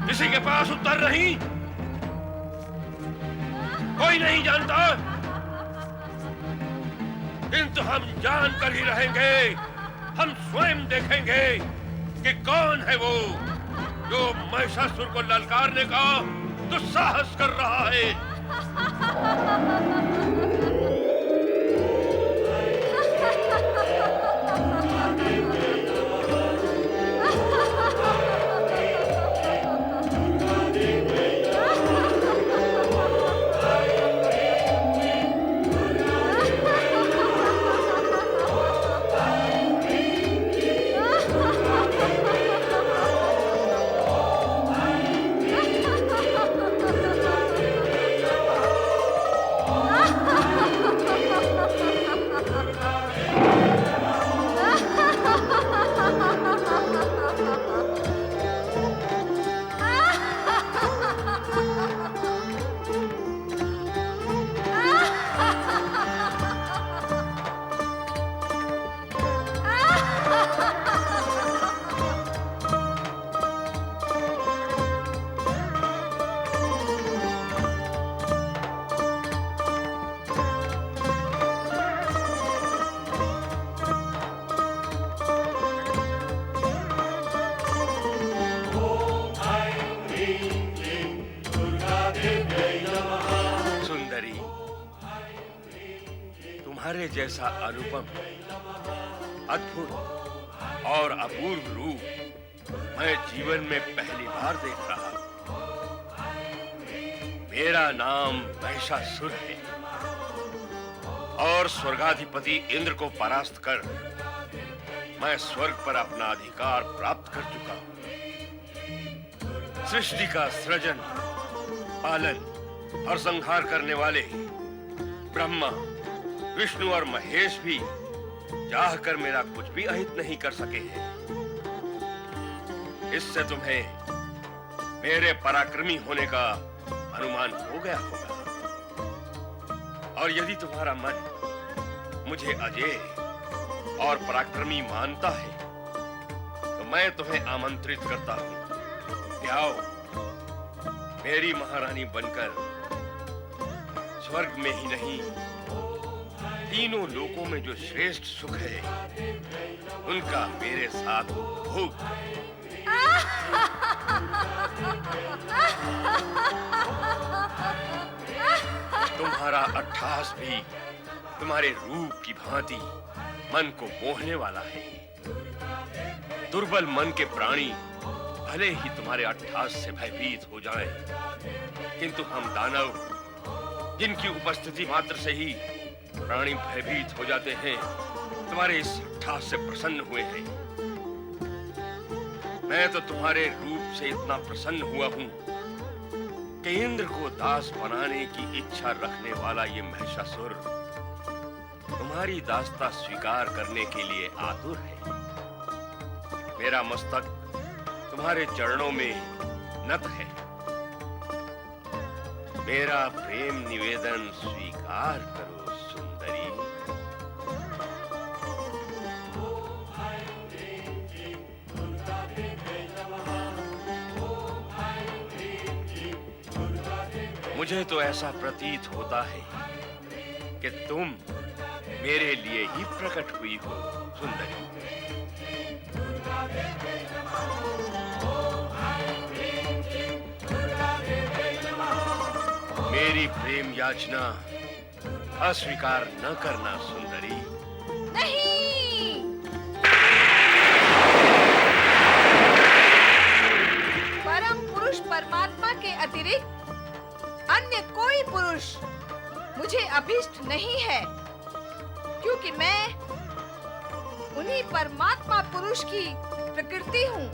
किसी के पास उत्तर नहीं? कोई नहीं जानता? किंतु हम जान कर ही रहेंगे। हम स्वयं देखेंगे कि कौन है वो जो महिषासुर को ललकारने का दुस्साहस कर रहा है। तुम्हारे जैसा अनुपम, अद्भुत और अपूर्व रूप मैं जीवन में पहली बार देख रहा हूं। मेरा नाम महिषासुर है और स्वर्गाधिपति इंद्र को परास्त कर मैं स्वर्ग पर अपना अधिकार प्राप्त कर चुका हूं। सृष्टि का सृजन, पालन और संहार करने वाले ब्रह्मा, विष्णु और महेश भी चाहकर मेरा कुछ भी अहित नहीं कर सके हैं। इससे तुम्हें मेरे पराक्रमी होने का अनुमान हो गया होगा। और यदि तुम्हारा मन मुझे अजेय और पराक्रमी मानता है तो मैं तुम्हें आमंत्रित करता हूं कि आओ मेरी महारानी बनकर स्वर्ग में ही नहीं, तीनों लोकों में जो श्रेष्ठ सुख है उनका मेरे साथ भोग। तुम्हारा अट्ठास भी तुम्हारे रूप की भांति मन को मोहने वाला है। दुर्बल मन के प्राणी भले ही तुम्हारे अट्ठास से भयभीत हो जाएं, किंतु हम दानव जिनकी उपस्थिति मात्र से ही प्राणी भयभीत हो जाते हैं, तुम्हारे इस अट्ठास से प्रसन्न हुए हैं। मैं तो तुम्हारे रूप से इतना प्रसन्न हुआ हूं कि इंद्र को दास बनाने की इच्छा रखने वाला ये महिषासुर तुम्हारी दासता स्वीकार करने के लिए आतुर है। मेरा मस्तक तुम्हारे चरणों में नत है। मेरा प्रेम निवेदन स्वीकार करो सुंदरी। मुझे तो ऐसा प्रतीत होता है कि तुम मेरे लिए ही प्रकट हुई हो सुंदरी। मेरी प्रेम याचना अस्वीकार न करना सुंदरी। नहीं, परम पुरुष परमात्मा के अतिरिक्त अन्य कोई पुरुष मुझे अभिष्ट नहीं है, क्योंकि मैं उन्हीं परमात्मा पुरुष की प्रकृति हूँ।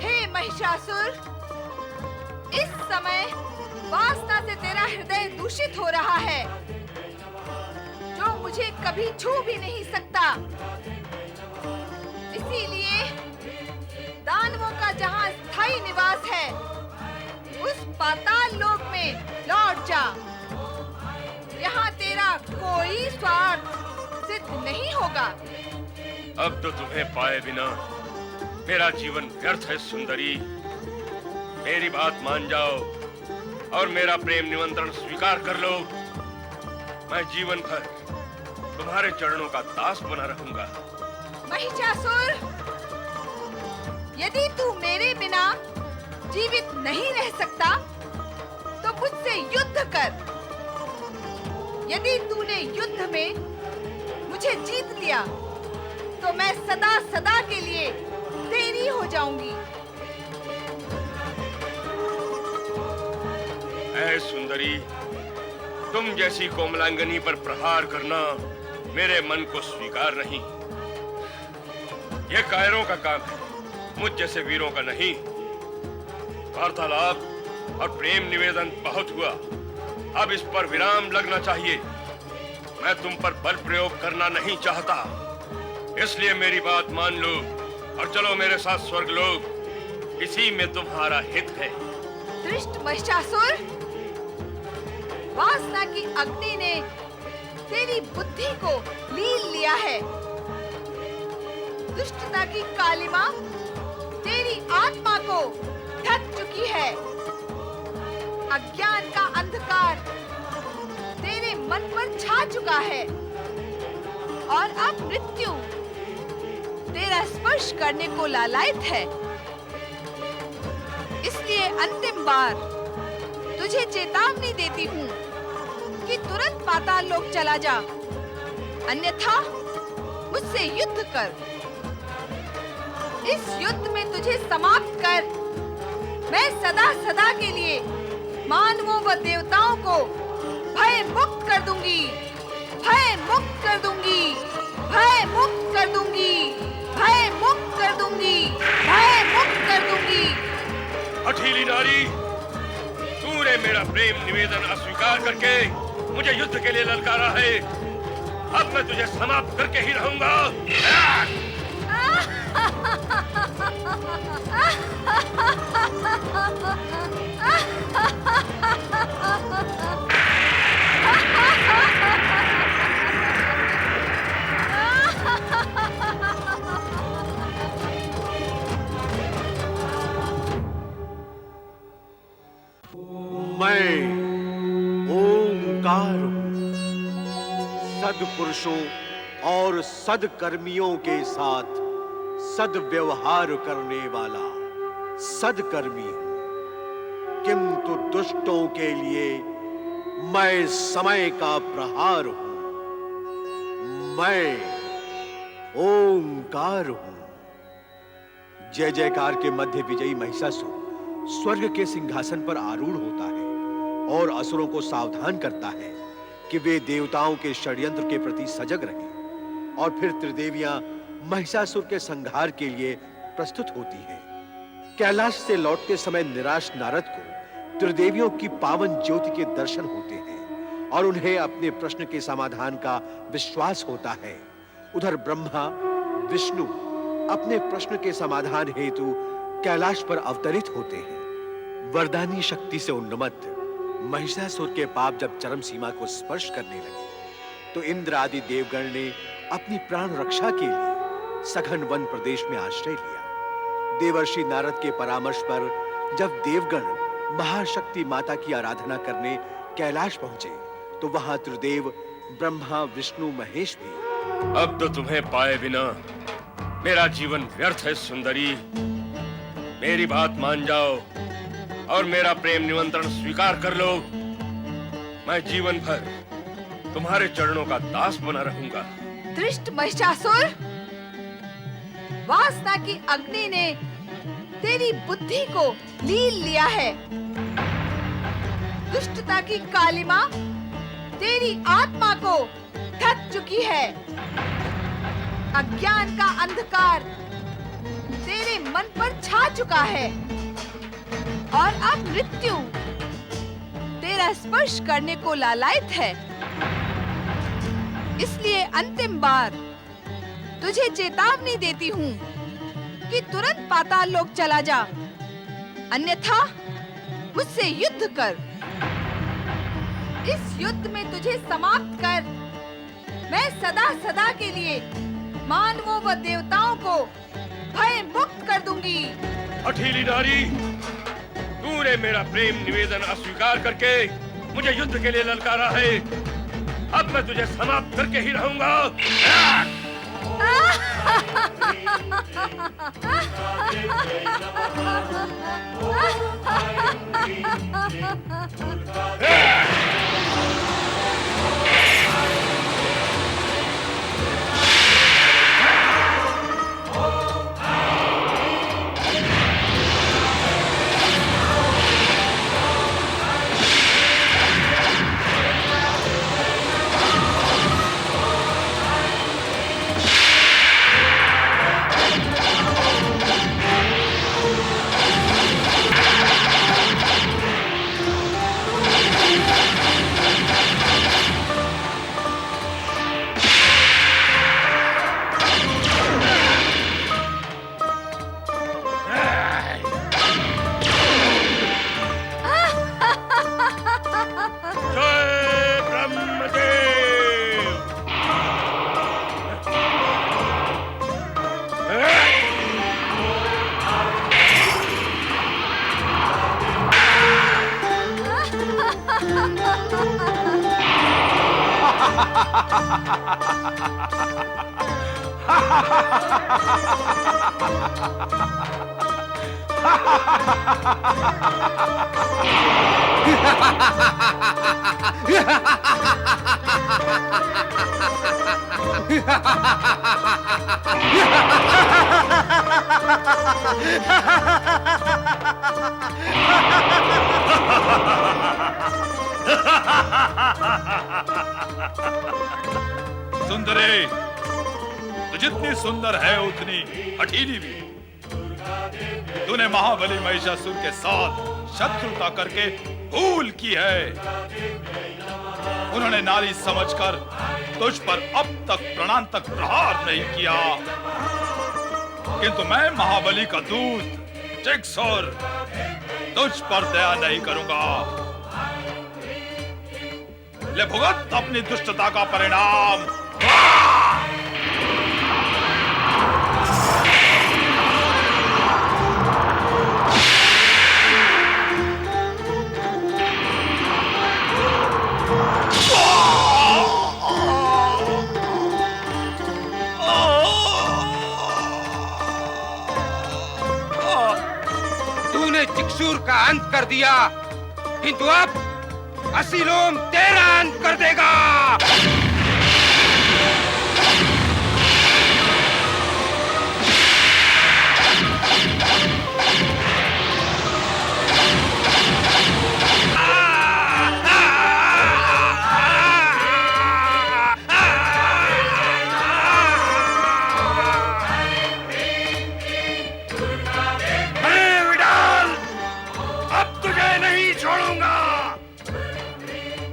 हे महिषासुर, इस समय वासना से तेरा हृदय दूषित हो रहा है, जो मुझे कभी छू भी नहीं सकता। इसीलिए दानवों का जहाँ स्थायी निवास है, उस पाताल लोक में लौट जा। यहाँ तेरा कोई स्वार्थ सिद्ध नहीं होगा। अब तो तुम्हें पाए बिना मेरा जीवन व्यर्थ है सुंदरी। मेरी बात मान जाओ और मेरा प्रेम निमंत्रण स्वीकार कर लो। मैं जीवन भर तुम्हारे चरणों का दास बना रहूंगा। महिषासुर, यदि तू मेरे बिना जीवित नहीं रह सकता तो मुझसे युद्ध कर। यदि तूने युद्ध में मुझे जीत लिया तो मैं सदा सदा के लिए तेरी हो जाऊंगी। ऐ सुंदरी, तुम जैसी कोमलांगनी पर प्रहार करना मेरे मन को स्वीकार नहीं। यह कायरों का काम है, मुझ जैसे वीरों का नहीं। वार्तालाप और प्रेम निवेदन बहुत हुआ, अब इस पर विराम लगना चाहिए। मैं तुम पर बल प्रयोग करना नहीं चाहता, इसलिए मेरी बात मान लो और चलो मेरे साथ स्वर्गलोक। इसी में तुम्हारा हित है। दुष्ट महिषासुर, वासना की अग्नि ने तेरी बुद्धि को लील लिया है। दुष्टता की कालिमा तेरी आत्मा को ढक चुकी है। अज्ञान का अंधकार तेरे मन पर छा चुका है और अब मृत्यु तेरा स्पर्श करने को लालायित है। इसलिए अंतिम बार तुझे चेतावनी देती हूँ कि तुरंत पाताल लोक चला जा, अन्यथा मुझसे युद्ध कर। इस युद्ध में तुझे समाप्त कर मैं सदा सदा के लिए मानवों व देवताओं को भय मुक्त कर दूंगी, भय मुक्त कर दूंगी, भय मुक्त कर दूंगी, भय मुक्त कर दूंगी, भय मुक्त कर दूंगी। हठीली नारी, तूने मेरा प्रेम निवेदन अस्वीकार करके मुझे युद्ध के लिए ललकारा है। अब मैं तुझे समाप्त करके ही रहूंगा। मैं ओंकार हूं, सद्पुरुषों और सदकर्मियों के साथ सद्व्यवहार करने वाला सदकर्मी हूं, किंतु दुष्टों के लिए मैं समय का प्रहार हूं। मैं ओंकार हूं। जय जयकार के मध्य विजयी महिषासुर स्वर्ग के सिंहासन पर आरूढ़ होता है और असुरों को सावधान करता है कि वे देवताओं के षड्यंत्र के प्रति सजग रहें। और फिर त्रिदेवियां महिषासुर के संहार के लिए प्रस्तुत होती हैं। कैलाश से लौटते समय निराश नारद को त्रिदेवियों की पावन ज्योति के दर्शन होते हैं और उन्हें अपने प्रश्न के समाधान का विश्वास होता है। उधर ब्रह्मा, विष्णु अपने प्रश्न के समाधान हेतु कैलाश पर अवतरित होते हैं। वरदानी शक्ति से उन्मत्त महिषासुर के पाप जब चरम सीमा को स्पर्श करने लगे तो इंद्र आदि देवगण ने अपनी प्राण रक्षा के लिए सघन वन प्रदेश में आश्रय लिया। देवर्षि नारद के परामर्श पर जब देवगण महाशक्ति माता की आराधना करने कैलाश पहुंचे तो वहां त्रिदेव ब्रह्मा विष्णु महेश भी। अब तो तुम्हें पाए बिना मेरा जीवन व्यर्थ है सुंदरी। मेरी बात मान जाओ और मेरा प्रेम निमंत्रण स्वीकार कर लो। मैं जीवन भर तुम्हारे चरणों का दास बना रहूंगा। दृष्ट महिषासुर, वासना की अग्नि ने तेरी बुद्धि को लील लिया है। दुष्टता की कालिमा तेरी आत्मा को ढक चुकी है। अज्ञान का अंधकार तेरे मन पर छा चुका है और अब मृत्यु तेरा स्पर्श करने को लालायित है। इसलिए अंतिम बार तुझे चेतावनी देती हूँ कि तुरंत पाताल लोक चला जा, अन्यथा मुझसे युद्ध कर। इस युद्ध में तुझे समाप्त कर मैं सदा सदा के लिए मानवों व देवताओं को भय मुक्त कर दूंगी। हठीली नारी, तूने मेरा प्रेम निवेदन अस्वीकार करके मुझे युद्ध के लिए ललकारा है। अब मैं तुझे समाप्त करके ही रहूंगा। सुंदरी, तू जितनी सुंदर है उतनी हठीली भी। तूने महाबली महिषासुर के साथ शत्रुता करके भूल की है। उन्होंने नारी समझकर तुझ पर अब तक प्राणांतक प्रहार नहीं किया, किंतु मैं महाबली का दूत जिक्सुर तुझ पर दया नहीं करूंगा। ले भुगत अपनी दुष्टता का परिणाम। तूने जिक्सुर का अंत कर दिया, किंतु अब असीलोम तेरा अंत कर देगा।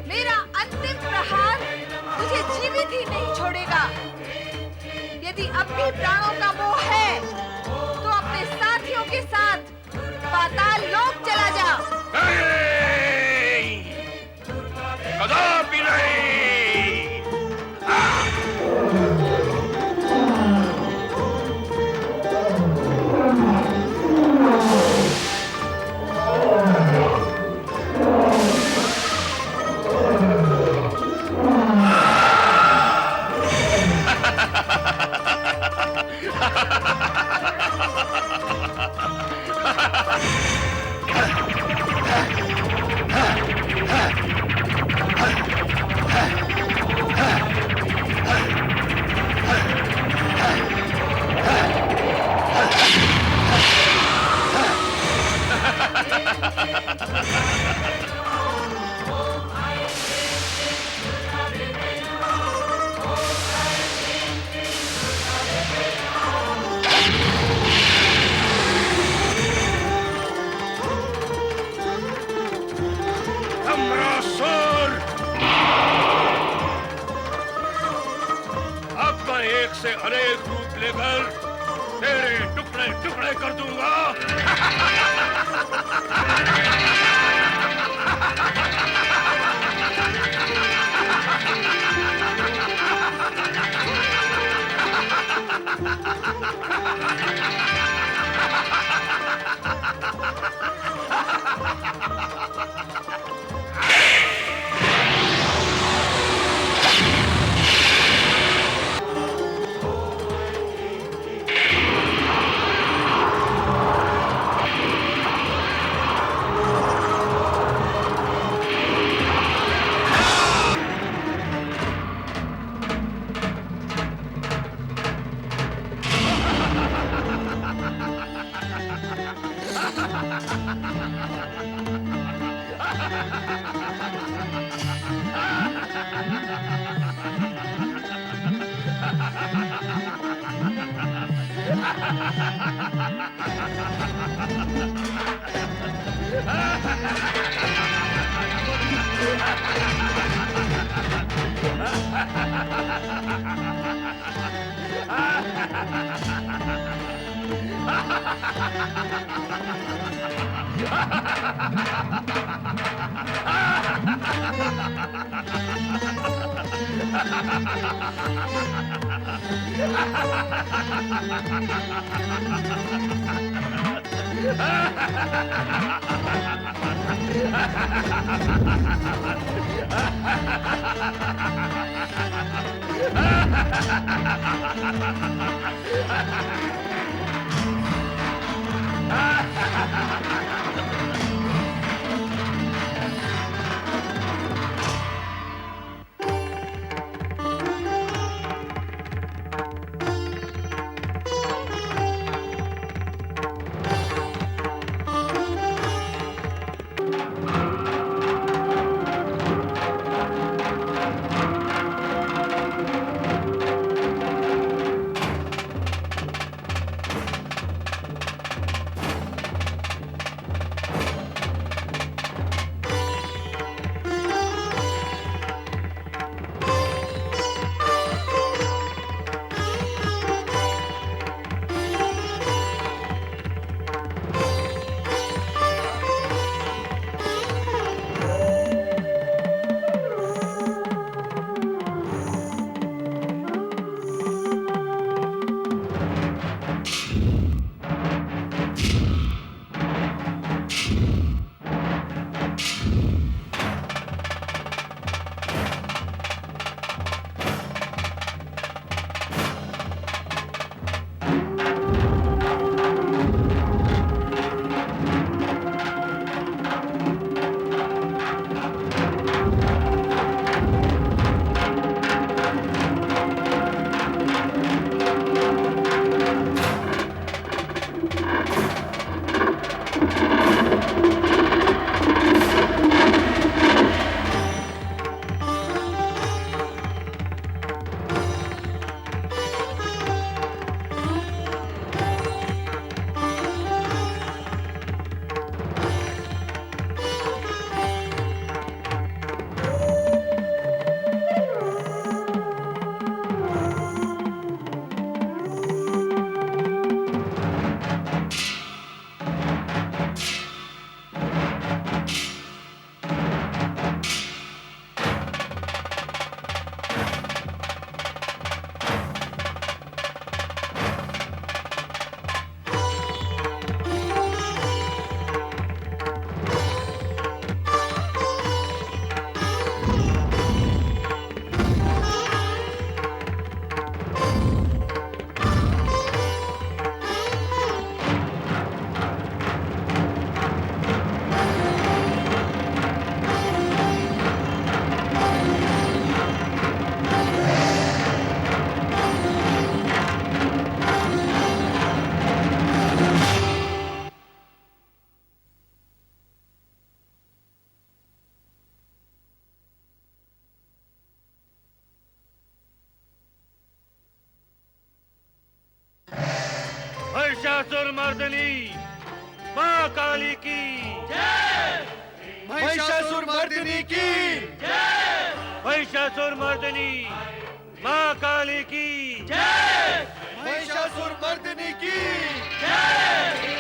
मेरा अंतिम प्रहार तुझे अमरासुर! अब मैं एक से अनेक रूप लेकर तेरे टुकड़े टुकड़े कर दूंगा। महिषासुर मर्दिनी माँ काली की जय। महिषासुर मर्दिनी की जय। महिषासुर मर्दिनी माँ काली की जय। महिषासुर मर्दिनी की जय।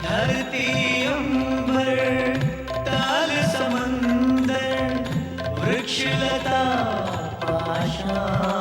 धरती अंबर ताल समंदर वृक्ष लता पाषाण